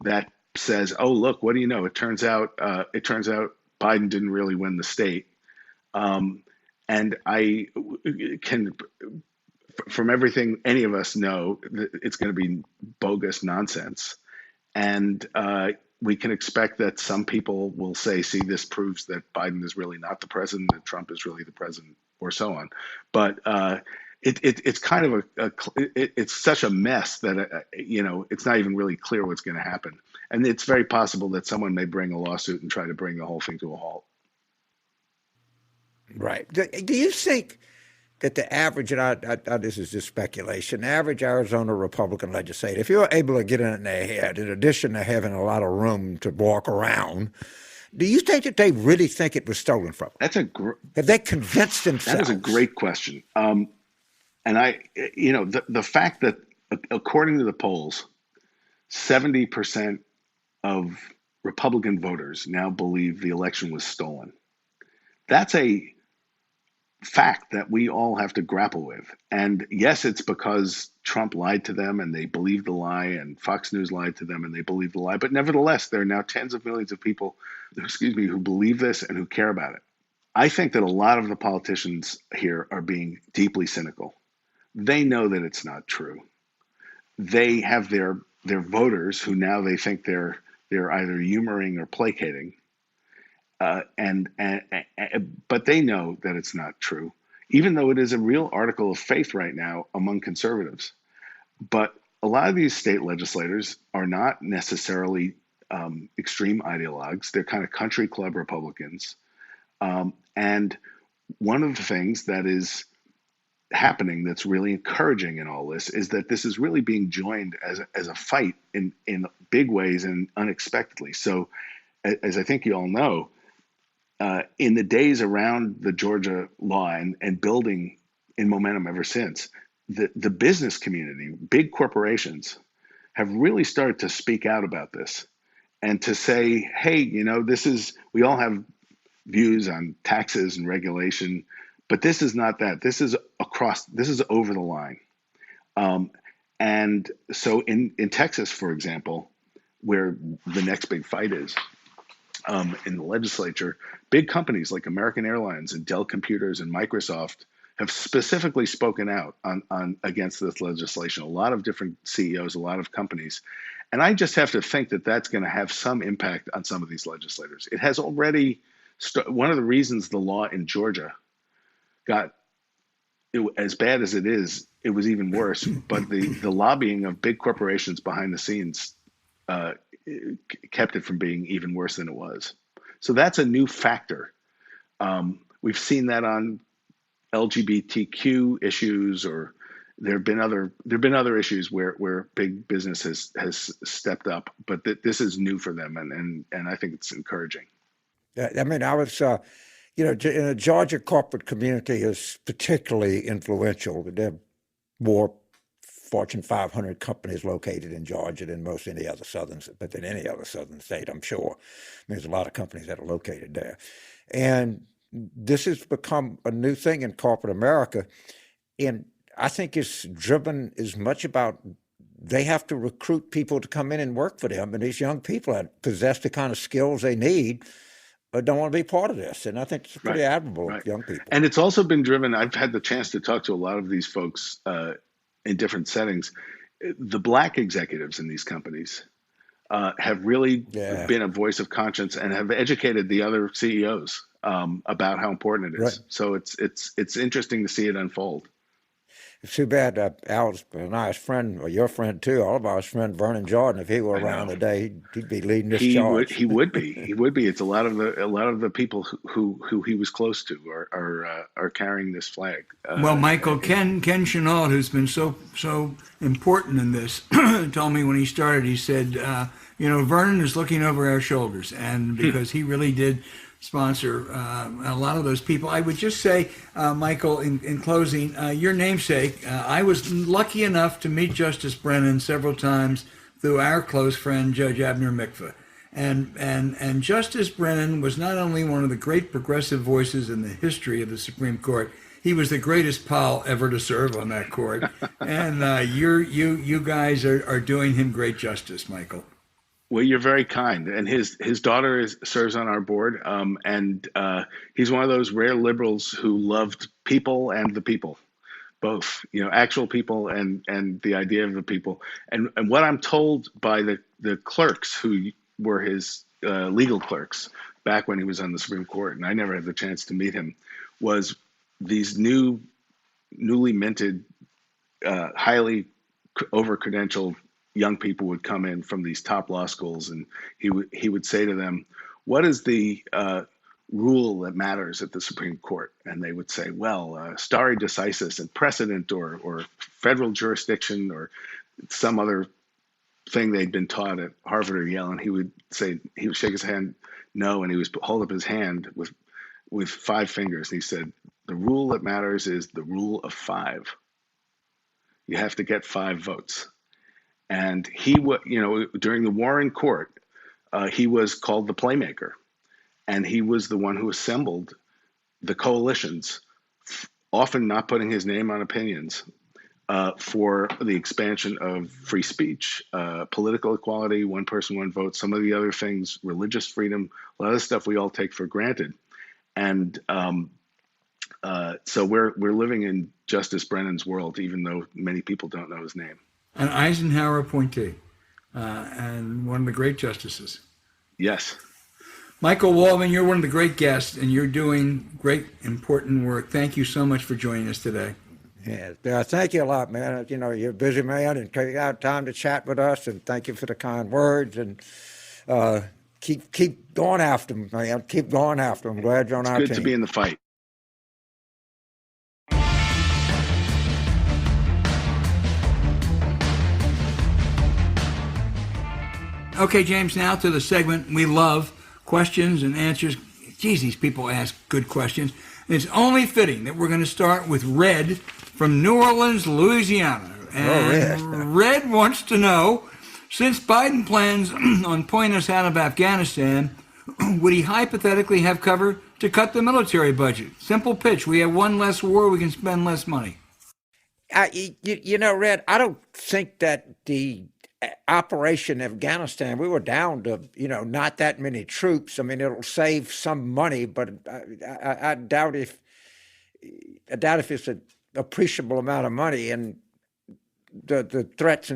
that says, oh, look, what do you know? It turns out Biden didn't really win the state. And I can, from everything any of us know, it's going to be bogus nonsense. And we can expect that some people will say, see, this proves that Biden is really not the president, that Trump is really the president, or so on. But it's kind of it's such a mess that, it's not even really clear what's going to happen. And it's very possible that someone may bring a lawsuit and try to bring the whole thing to a halt. Right. Do you think that the average, and this is just speculation, the average Arizona Republican legislator, if you're able to get in their head, in addition to having a lot of room to walk around, do you think that they really think it was stolen from them? Have they convinced themselves? That is a great question. And the fact that according to the polls, 70% of Republican voters now believe the election was stolen. That's a fact that we all have to grapple with. And yes, it's because Trump lied to them and they believed the lie, and Fox News lied to them and they believed the lie. But nevertheless, there are now tens of millions of people, who believe this and who care about it. I think that a lot of the politicians here are being deeply cynical. They know that it's not true. They have their voters who now they think they're either humoring or placating. But they know that it's not true, even though it is a real article of faith right now among conservatives. But a lot of these state legislators are not necessarily extreme ideologues. They're kind of country club Republicans. And one of the things that is happening that's really encouraging in all this is that this is really being joined as a fight in big ways and unexpectedly. So as I think you all know, in the days around the Georgia law and building in momentum ever since, the business community, big corporations, have really started to speak out about this and to say, hey, we all have views on taxes and regulation, but this is not that. This is over the line. And so in Texas, for example, where the next big fight is, in the legislature, big companies like American Airlines and Dell Computers and Microsoft have specifically spoken out on against this legislation. A lot of different CEOs, a lot of companies. And I just have to think that that's going to have some impact on some of these legislators. It has already, one of the reasons the law in Georgia got as bad as it is, it was even worse. But the lobbying of big corporations behind the scenes uh, kept it from being even worse than it was. So that's a new factor. We've seen that on LGBTQ issues, or there have been other issues where big business has stepped up, but this is new for them, and I think it's encouraging. I mean, I was, in the Georgia corporate community is particularly influential. There are more Fortune 500 companies located in Georgia than any other southern state, I'm sure. There's a lot of companies that are located there. And this has become a new thing in corporate America. And I think it's driven as much about they have to recruit people to come in and work for them. And these young people that possess the kind of skills they need don't want to be part of this. And I think it's pretty admirable of young people. And it's also been driven, I've had the chance to talk to a lot of these folks in different settings. The Black executives in these companies have really been a voice of conscience and have educated the other CEOs about how important it is. So it's interesting to see it unfold. It's too bad Al's a nice friend, or your friend too, all of our friend Vernon Jordan. If he were around today, he'd be leading this charge. He would be. It's a lot of the people who he was close to are carrying this flag. Well, Michael, Ken Chenault, who's been so important in this, told me when he started. He said, Vernon is looking over our shoulders, and because he really did sponsor a lot of those people. I would just say, Michael, in closing, your namesake, I was lucky enough to meet Justice Brennan several times through our close friend, Judge Abner Mikva. And Justice Brennan was not only one of the great progressive voices in the history of the Supreme Court, he was the greatest pal ever to serve on that court. And you guys are doing him great justice, Michael. Well, you're very kind, and his daughter serves on our board, and he's one of those rare liberals who loved people and the people, both, actual people and the idea of the people. And what I'm told by the clerks who were his legal clerks back when he was on the Supreme Court, and I never had the chance to meet him, was these newly minted, highly over-credentialed young people would come in from these top law schools, and he would say to them, "What is the rule that matters at the Supreme Court?" And they would say, "Well, stare decisis and precedent, or federal jurisdiction, or some other thing they'd been taught at Harvard or Yale." And he would shake his hand, no, and he would hold up his hand with 5 fingers. And he said, "The rule that matters is the rule of 5. You have to get 5 votes." And he would, during the Warren Court, he was called the playmaker, and he was the one who assembled the coalitions, often not putting his name on opinions, for the expansion of free speech, political equality, one person, one vote, some of the other things, religious freedom, a lot of stuff we all take for granted. And so we're living in Justice Brennan's world, even though many people don't know his name. An Eisenhower appointee, and one of the great justices. Yes. Michael Waldman, you're one of the great guests, and you're doing great, important work. Thank you so much for joining us today. Yeah, thank you a lot, man. You're a busy man, and take out time to chat with us, and thank you for the kind words, and keep going after them, man. Keep going after them. I'm glad you're on our team. It's good to be in the fight. Okay, James, now to the segment we love, questions and answers. Geez, these people ask good questions. And it's only fitting that we're going to start with Red from New Orleans, Louisiana. And Red wants to know, since Biden plans on pulling us out of Afghanistan, would he hypothetically have cover to cut the military budget? Simple pitch. We have one less war, we can spend less money. Red, I don't think that the operation in Afghanistan, we were down to, not that many troops. I mean, it'll save some money, but I doubt if it's an appreciable amount of money. And the threats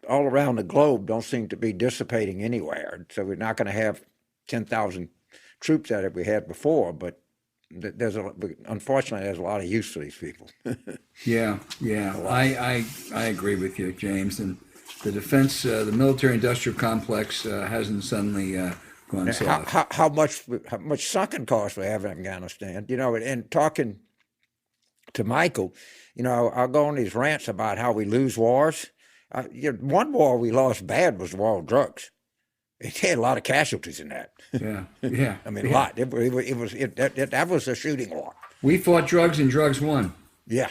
all around the globe don't seem to be dissipating anywhere. So we're not going to have 10,000 troops that we had before, but unfortunately, there's a lot of use for these people. Yeah, I agree with you, James. And the defense, the military-industrial complex hasn't suddenly gone soft. How much sunken costs we have in Afghanistan? And talking to Michael, I'll go on these rants about how we lose wars. One war we lost bad was the war on drugs. It had a lot of casualties in that. Yeah. I mean, a lot. That was a shooting war. We fought drugs and drugs won. Yeah.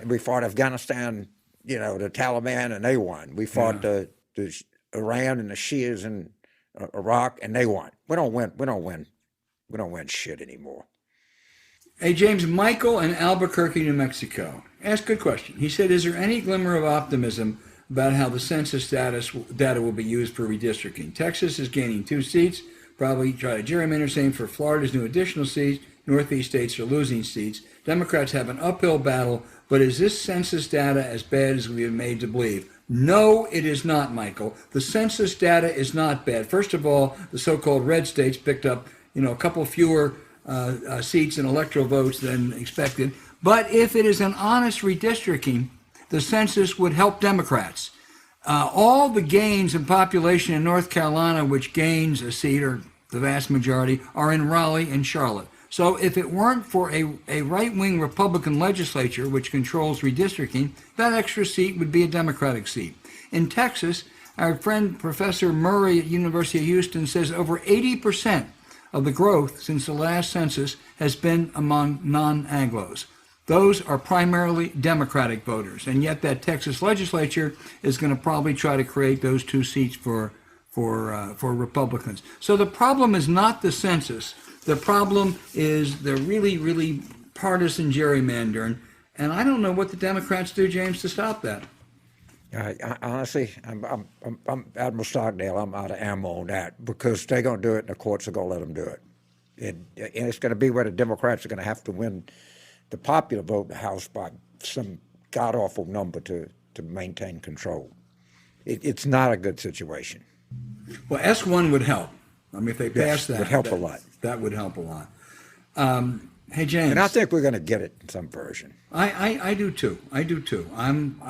We fought Afghanistan, the Taliban, and they won. We fought the Iran and the Shias in Iraq, and they won. We don't win shit anymore. Hey, James, Michael in Albuquerque, New Mexico asked a good question. He said, is there any glimmer of optimism about how the census data will be used for redistricting? Texas is gaining 2 seats, probably try to gerrymander, same for Florida's new additional seats. Northeast states are losing seats. Democrats have an uphill battle, but is this census data as bad as we have made to believe? No, it is not, Michael. The census data is not bad. First of all, the so-called red states picked up, a couple fewer seats and electoral votes than expected. But if it is an honest redistricting, the census would help Democrats. All the gains in population in North Carolina, which gains a seat, or the vast majority, are in Raleigh and Charlotte. So if it weren't for a right-wing Republican legislature, which controls redistricting, that extra seat would be a Democratic seat. In Texas, our friend Professor Murray at University of Houston says over 80% of the growth since the last census has been among non-Anglos. Those are primarily Democratic voters, and yet that Texas legislature is going to probably try to create those 2 seats for Republicans. So the problem is not the census. The problem is the really, really partisan gerrymandering, and I don't know what the Democrats do, James, to stop that. Honestly, I'm Admiral Stockdale. I'm out of ammo on that because they're going to do it, and the courts are going to let them do it. And it's going to be where the Democrats are going to have to win the popular vote in the House by some god-awful number to maintain control. It's not a good situation. Well, S1 would help. I mean, if they pass that, would help a lot. That would help a lot. Hey, James. And I think we're going to get it in some version. I do too. I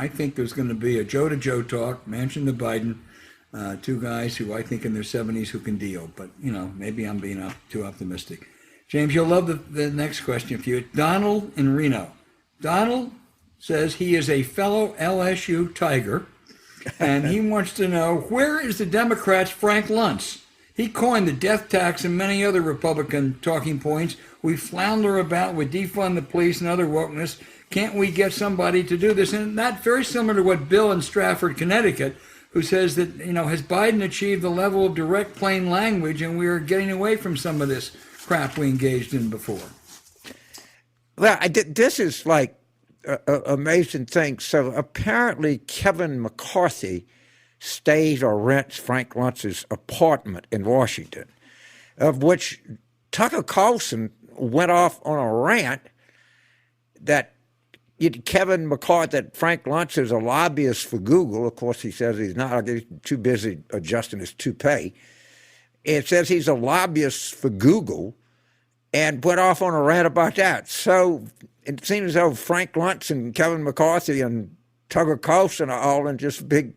think there's going to be a Joe to Joe talk, Manchin to Biden, 2 guys who I think in their 70s who can deal. But, maybe I'm being too optimistic. James, you'll love the next question for you. Donald in Reno. Donald says he is a fellow LSU Tiger, and he wants to know, where is the Democrats' Frank Luntz? He coined the death tax and many other Republican talking points. We flounder about with defund the police and other wokeness. Can't we get somebody to do this? And that's very similar to what Bill in Stratford, Connecticut, who says that, has Biden achieved the level of direct plain language, and we are getting away from some of this crap we engaged in before? Well, this is like an amazing thing. So apparently Kevin McCarthy stays or rents Frank Luntz's apartment in Washington, of which Tucker Carlson went off on a rant that Kevin McCarthy, that Frank Luntz is a lobbyist for Google. Of course, he says he's not. He's too busy adjusting his toupee. It says he's a lobbyist for Google and went off on a rant about that. So it seems as though Frank Luntz and Kevin McCarthy and Tucker Carlson are all in just big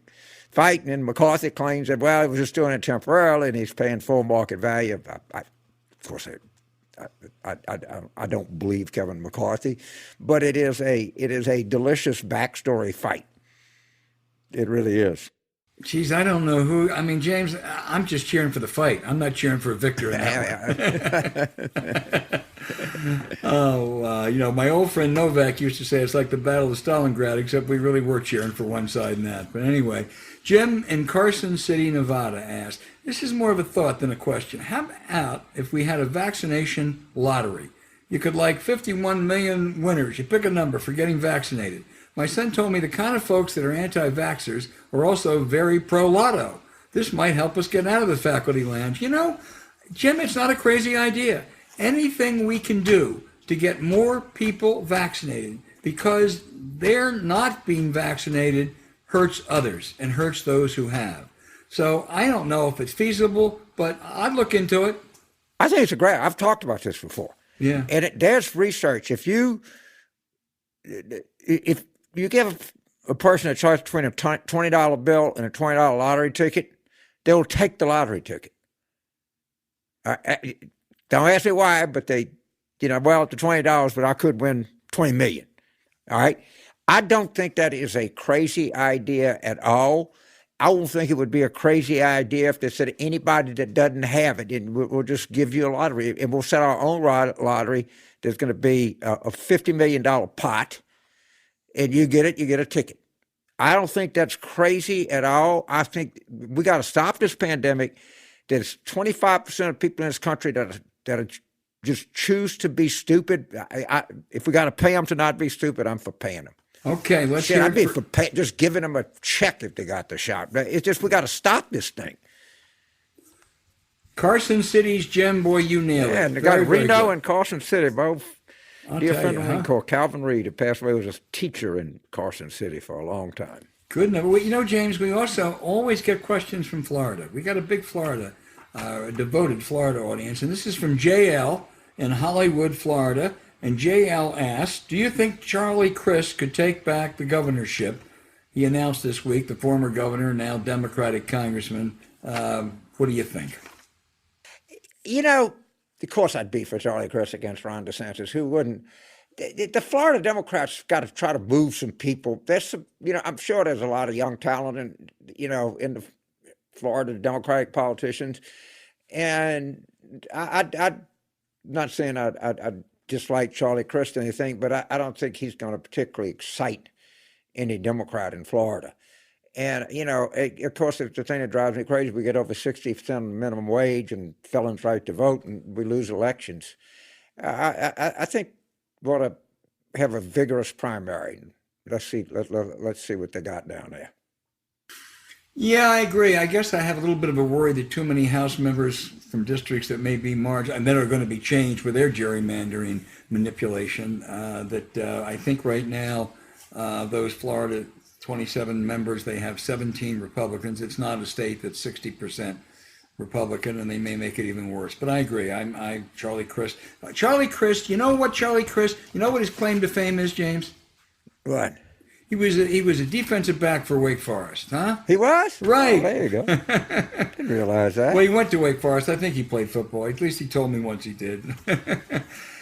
fighting, and McCarthy claims that, well, he was just doing it temporarily and he's paying full market value. Of course, I don't believe Kevin McCarthy, but it is a delicious backstory fight. It really is. Geez, I don't know who. I mean, James, I'm just cheering for the fight. I'm not cheering for a victor in that one. My old friend Novak used to say it's like the Battle of Stalingrad, except we really were cheering for one side in that. But anyway, Jim in Carson City, Nevada asked, this is more of a thought than a question. How about if we had a vaccination lottery? You could 51 million winners. You pick a number for getting vaccinated. My son told me the kind of folks that are anti-vaxxers are also very pro-lotto. This might help us get out of the faculty lounge. Jim, it's not a crazy idea. Anything we can do to get more people vaccinated, because they're not being vaccinated, hurts others and hurts those who have. So I don't know if it's feasible, but I'd look into it. I think it's I've talked about this before. Yeah. And there's research. If you give a person that choice between a $20 bill and a $20 lottery ticket, they'll take the lottery ticket. Don't ask me why, but they, well, it's $20, but I could win $20 million. All right. I don't think that is a crazy idea at all. I won't think it would be a crazy idea if they said anybody that doesn't have it, and we'll just give you a lottery, and we'll set our own lottery. There's going to be a $50 million pot, and you get it, you get a ticket. I don't think that's crazy at all. I think we got to stop this pandemic. There's 25% of people in this country that just choose to be stupid. If we got to pay them to not be stupid, I'm for paying them. Okay, let's hear I'd be for just giving them a check if they got the shot. It's just we got to stop this thing. Carson City's Jim, boy, you nailed it. Yeah, and they got Reno and Carson City, both. Dear friend of mine called Calvin Reed, who passed away, was a teacher in Carson City for a long time. Good enough. Well, James, we also always get questions from Florida. We got a big Florida, devoted Florida audience, and this is from JL in Hollywood, Florida. And JL asked, do you think Charlie Crist could take back the governorship? He announced this week, the former governor, now Democratic congressman. What do you think? Of course I'd be for Charlie Crist against Ron DeSantis. Who wouldn't? The Florida Democrats got to try to move some people. There's some, I'm sure there's a lot of young talent in the Florida Democratic politicians. And I'm not saying I'd dislike Charlie Crist or anything, but I don't think he's going to particularly excite any Democrat in Florida. And, of course, it's the thing that drives me crazy. We get over 60% minimum wage and felons' right to vote, and we lose elections. I think we ought to have a vigorous primary. Let's see what they got down there. Yeah, I agree. I guess I have a little bit of a worry that too many House members from districts that may be marginal and that are going to be changed with their gerrymandering manipulation, I think right now those Florida 27 members, they have 17 Republicans. It's not a state that's 60% Republican, and they may make it even worse. But I agree. I'm Charlie Crist. Charlie Crist, you know what his claim to fame is, James? What? He was a defensive back for Wake Forest, huh? He was? Right. Oh, there you go. Didn't realize that. Well, he went to Wake Forest. I think he played football. At least he told me once he did.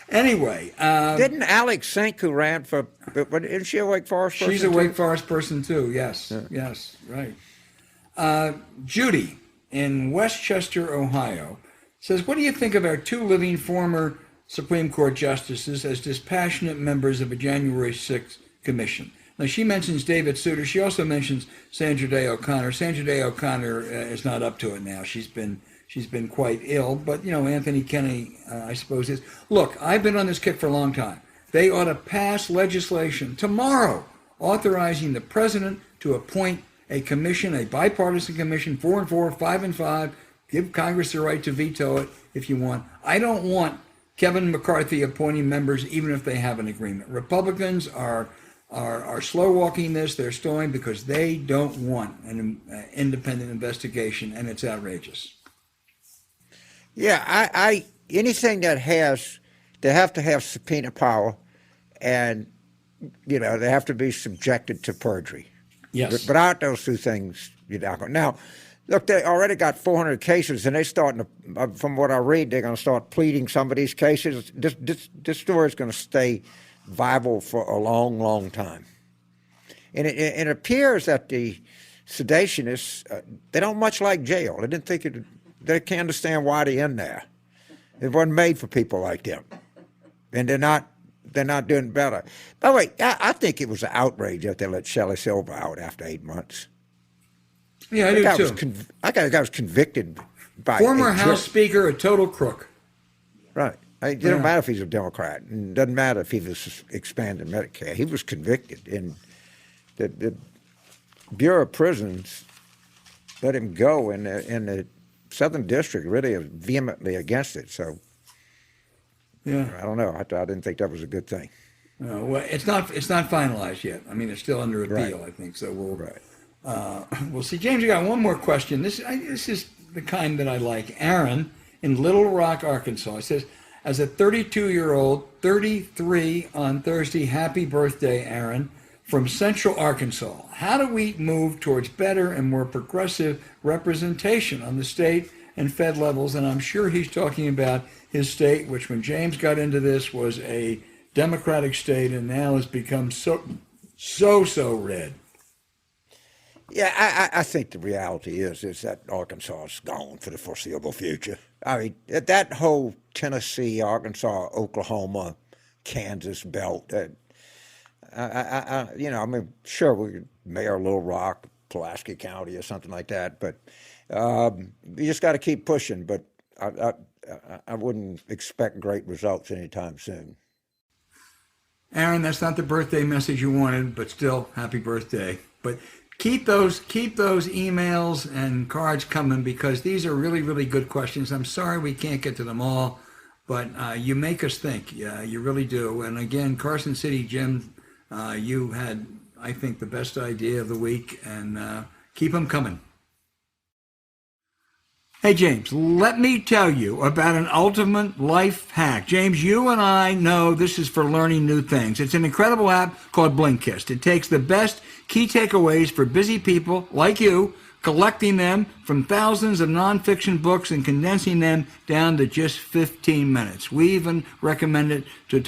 Anyway. Didn't Alex Sink, who ran for, isn't she a Wake Forest person? She's a Wake Forest person too, yes. Yeah. Yes, right. Judy in Westchester, Ohio, says, what do you think of our two living former Supreme Court justices as dispassionate members of a January 6th commission? Now, she mentions David Souter. She also mentions Sandra Day O'Connor. Sandra Day O'Connor is not up to it now. She's been quite ill, but, Anthony Kennedy, I suppose, is. Look, I've been on this kick for a long time. They ought to pass legislation tomorrow authorizing the president to appoint a commission, a bipartisan commission, 4 and 4, 5 and 5. Give Congress the right to veto it if you want. I don't want Kevin McCarthy appointing members even if they have an agreement. Republicans are slow walking this. They're stalling because they don't want an independent investigation, and it's outrageous. Yeah, I anything that they have to have subpoena power, and they have to be subjected to perjury. Yes. But without those two things, you're not going. Now, look, they already got 400 cases, and they're starting to, from what I read, they're going to start pleading some of these cases. This story is going to stay viable for a long, long time. And it appears that the sedationists, they don't much like jail. They didn't think they can't understand why they're in there. It wasn't made for people like them. And they're not doing better. By the way, I think it was an outrage that they let Shelley Silver out after 8 months. Yeah, I do too. I got a guy was convicted by former House Speaker, a total crook. Right. It doesn't matter if he's a Democrat. It doesn't matter if he was expanding Medicare. He was convicted. And the Bureau of Prisons let him go, and the Southern District really is vehemently against it. So, yeah, I don't know. I didn't think that was a good thing. Well, it's not finalized yet. I mean, it's still under appeal, right. I think. So we'll see. James, you got one more question. This is the kind that I like. Aaron in Little Rock, Arkansas, says, as a 32-year-old, 33 on Thursday, happy birthday, Aaron. from Central Arkansas. How do we move towards better and more progressive representation on the state and Fed levels? And I'm sure he's talking about his state, which when James got into this was a Democratic state and now has become so red. Yeah, I think the reality is that Arkansas is gone for the foreseeable future. I mean, that whole Tennessee, Arkansas, Oklahoma, Kansas belt, sure, we could Mayor Little Rock, Pulaski County or something like that, but you just got to keep pushing, but I wouldn't expect great results anytime soon. Aaron, that's not the birthday message you wanted, but still, happy birthday. But keep those emails and cards coming because these are really, really good questions. I'm sorry we can't get to them all, but you make us think. Yeah, you really do. And again, Carson City, Jim, you had, I think, the best idea of the week, and keep them coming. Hey, James, let me tell you about an ultimate life hack. James, you and I know this is for learning new things. It's an incredible app called BLINKIST. It takes the best key takeaways for busy people like you, collecting them from thousands of nonfiction books and condensing them down to just 15 minutes. We even recommend it to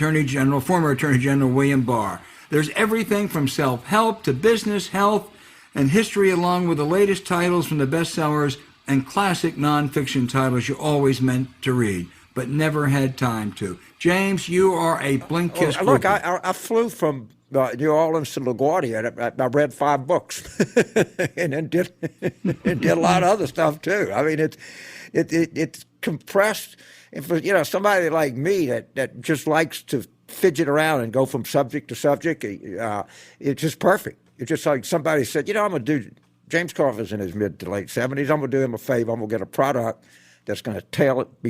former Attorney General William Barr. There's everything from self-help to business, health, and history, along with the latest titles from the bestsellers and classic nonfiction titles you always meant to read, but never had time to. James, you are a BLINKIST. Look, I flew from New Orleans to LaGuardia. I read 5 books and then did a lot of other stuff too. I mean, it's compressed. And for somebody like me that just likes to fidget around and go from subject to subject, it's just perfect. It's just like somebody said, I'm going to do. James Carville's in his mid to late 70s. I'm going to do him a favor. I'm going to get a product that's going to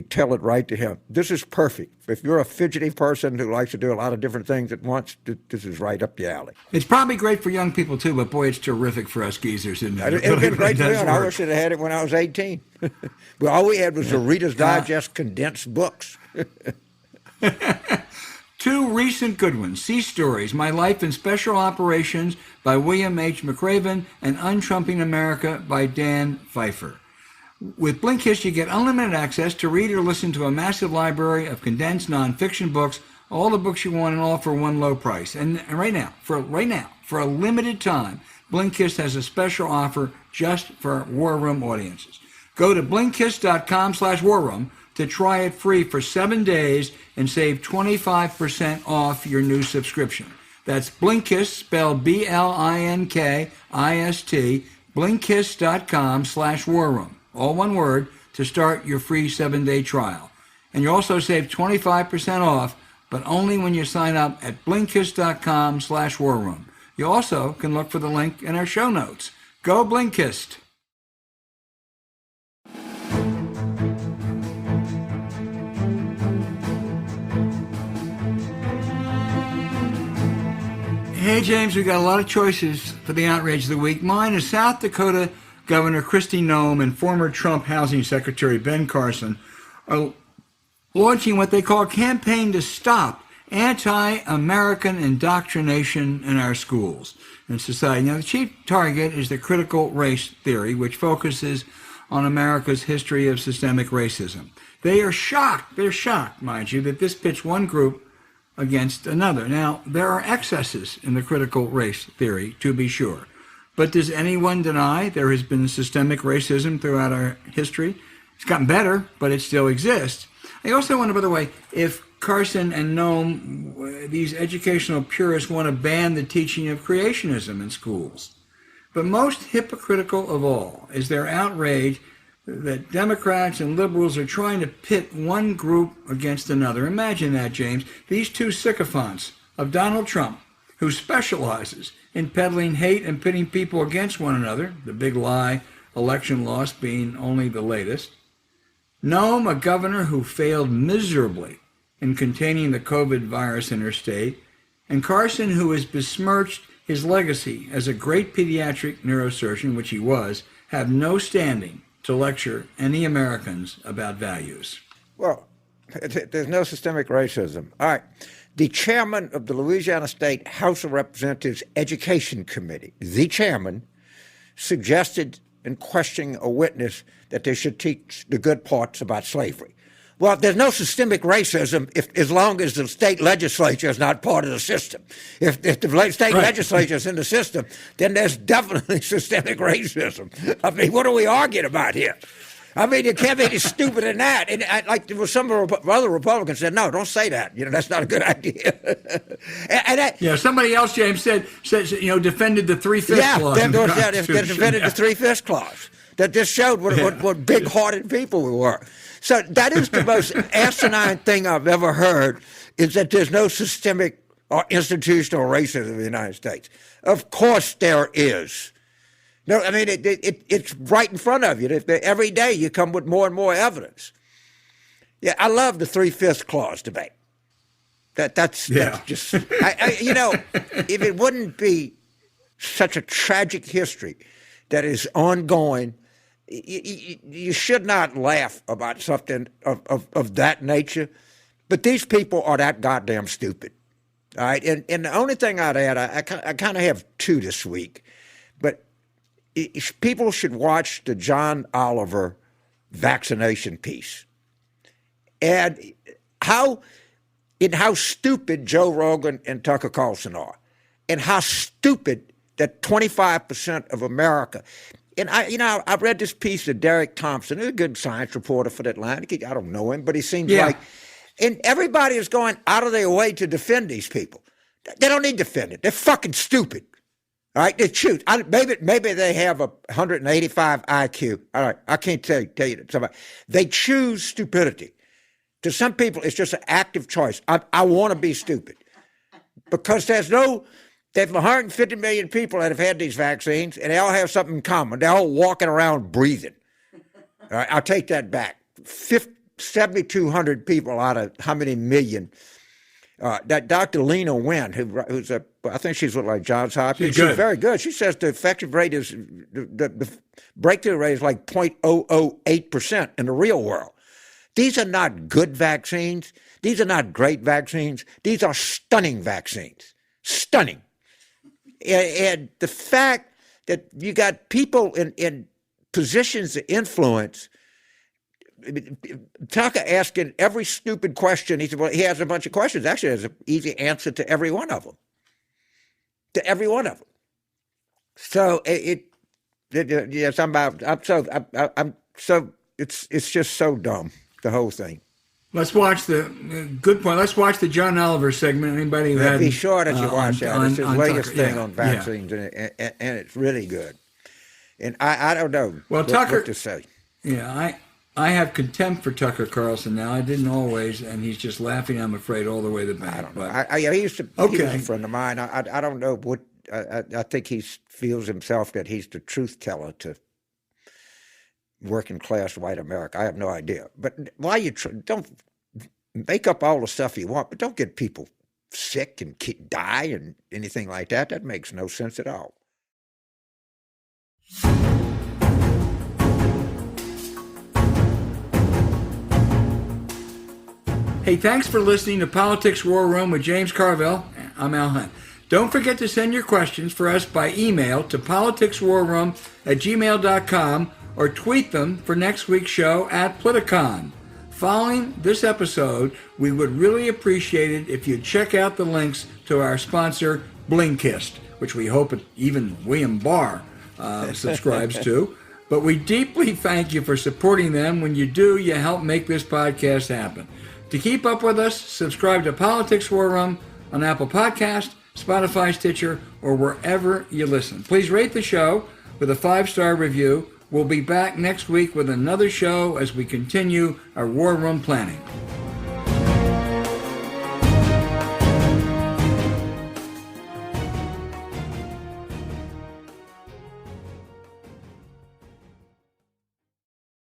tell it right to him. This is perfect. If you're a fidgety person who likes to do a lot of different things at once, this is right up the alley. It's probably great for young people too, but boy, it's terrific for us geezers, isn't it? It's been great for me. I wish I'd have had it when I was 18. But all we had was the Reader's Digest condensed books. 2 recent good ones, Sea Stories, My Life in Special Operations by William H. McRaven and Untrumping America by Dan Pfeiffer. With BLINKIST, you get unlimited access to read or listen to a massive library of condensed nonfiction books, all the books you want and all for one low price. And right now, for a limited time, BLINKIST has a special offer just for War Room audiences. Go to Blinkist.com/warroom to try it free for 7 days and save 25% off your new subscription. That's BLINKIST, spelled BLINKIST, Blinkist.com/warroom, all one word, to start your free 7-day trial. And you also save 25% off, but only when you sign up at Blinkist.com/warroom. You also can look for the link in our show notes. Go BLINKIST! Hey, James, we got a lot of choices for the outrage of the week. Mine is South Dakota Governor Kristi Noem and former Trump Housing Secretary Ben Carson are launching what they call a campaign to stop anti-American indoctrination in our schools and society. Now, the chief target is the critical race theory, which focuses on America's history of systemic racism. They're shocked, mind you, that this pits one group against another. Now, there are excesses in the critical race theory, to be sure. But does anyone deny there has been systemic racism throughout our history? It's gotten better, but it still exists. I also wonder, by the way, if Carson and Noem, these educational purists, want to ban the teaching of creationism in schools. But most hypocritical of all is their outrage that Democrats and liberals are trying to pit one group against another. Imagine that, James. These 2 sycophants of Donald Trump, who specializes in peddling hate and pitting people against one another, the big lie, election loss being only the latest. Noem, a governor who failed miserably in containing the COVID virus in her state, and Carson, who has besmirched his legacy as a great pediatric neurosurgeon, which he was, have no standing to lecture any Americans about values. Well, there's no systemic racism. All right. The chairman of the Louisiana State House of Representatives Education Committee, the chairman, suggested in questioning a witness that they should teach the good parts about slavery. Well, there's no systemic racism as long as the state legislature is not part of the system. If the state legislature is in the system, then there's definitely systemic racism. I mean, what are we arguing about here? I mean, you can't be any stupider than that. And like there was some other Republicans said, no, don't say that. That's not a good idea. Somebody else, James, said defended the 3/5 clause. They defended the 3/5 clause. That just showed what big-hearted people we were. So that is the most asinine thing I've ever heard, is that there's no systemic or institutional racism in the United States. Of course there is. No, I mean, it's right in front of you. Every day you come with more and more evidence. Yeah, I love the 3/5 clause debate. That's just, if it wouldn't be such a tragic history that is ongoing, you should not laugh about something of that nature. But these people are that goddamn stupid. All right, and the only thing I'd add, I kind of have two this week, but people should watch the John Oliver vaccination piece and how stupid Joe Rogan and Tucker Carlson are, and how stupid that 25% of America. And I've read this piece of Derek Thompson, a good science reporter for the Atlantic. I don't know him, but he seems like, and everybody is going out of their way to defend these people. They don't need to defend it. They're fucking stupid. All right, they choose. Maybe they have 185 IQ. All right, I can't tell you somebody. They choose stupidity. To some people, it's just an active choice. I want to be stupid because there's 150 million people that have had these vaccines, and they all have something in common. They're all walking around breathing. All right, I'll take that back. 7,200 people out of how many million? That Dr. Lena Wen, who's I think she's like Johns Hopkins. She's very good. She says the effective rate is, the breakthrough rate is like 0.008% in the real world. These are not good vaccines. These are not great vaccines. These are stunning vaccines. Stunning. And the fact that you got people in positions of influence, Tucker asking every stupid question. He said, well, he has a bunch of questions. Actually, there's an easy answer to every one of them. To every one of them. So it's just so dumb, the whole thing. Let's watch good point. Let's watch the John Oliver segment. Anybody who had be sure that you watch that. It's his latest Tucker. thing on vaccines, and it's really good. And I don't know what to say. Yeah, I have contempt for Tucker Carlson now. I didn't always, and he's just laughing, I'm afraid, all the way to the bank. I don't know. He was a friend of mine. I don't know what. I think he feels himself that he's the truth teller to working class white America. I have no idea. But why you don't make up all the stuff you want, but don't get people sick and die and anything like that. That makes no sense at all. Hey, thanks for listening to Politics War Room with James Carville. I'm Al Hunt. Don't forget to send your questions for us by email to politicswarroom@gmail.com or tweet them for next week's show at Politicon. Following this episode, we would really appreciate it if you'd check out the links to our sponsor, BLINKIST, which we hope even William Barr subscribes to. But we deeply thank you for supporting them. When you do, you help make this podcast happen. To keep up with us, subscribe to Politics War Room on Apple Podcast, Spotify, Stitcher, or wherever you listen. Please rate the show with a 5-star review. We'll be back next week with another show as we continue our War Room planning.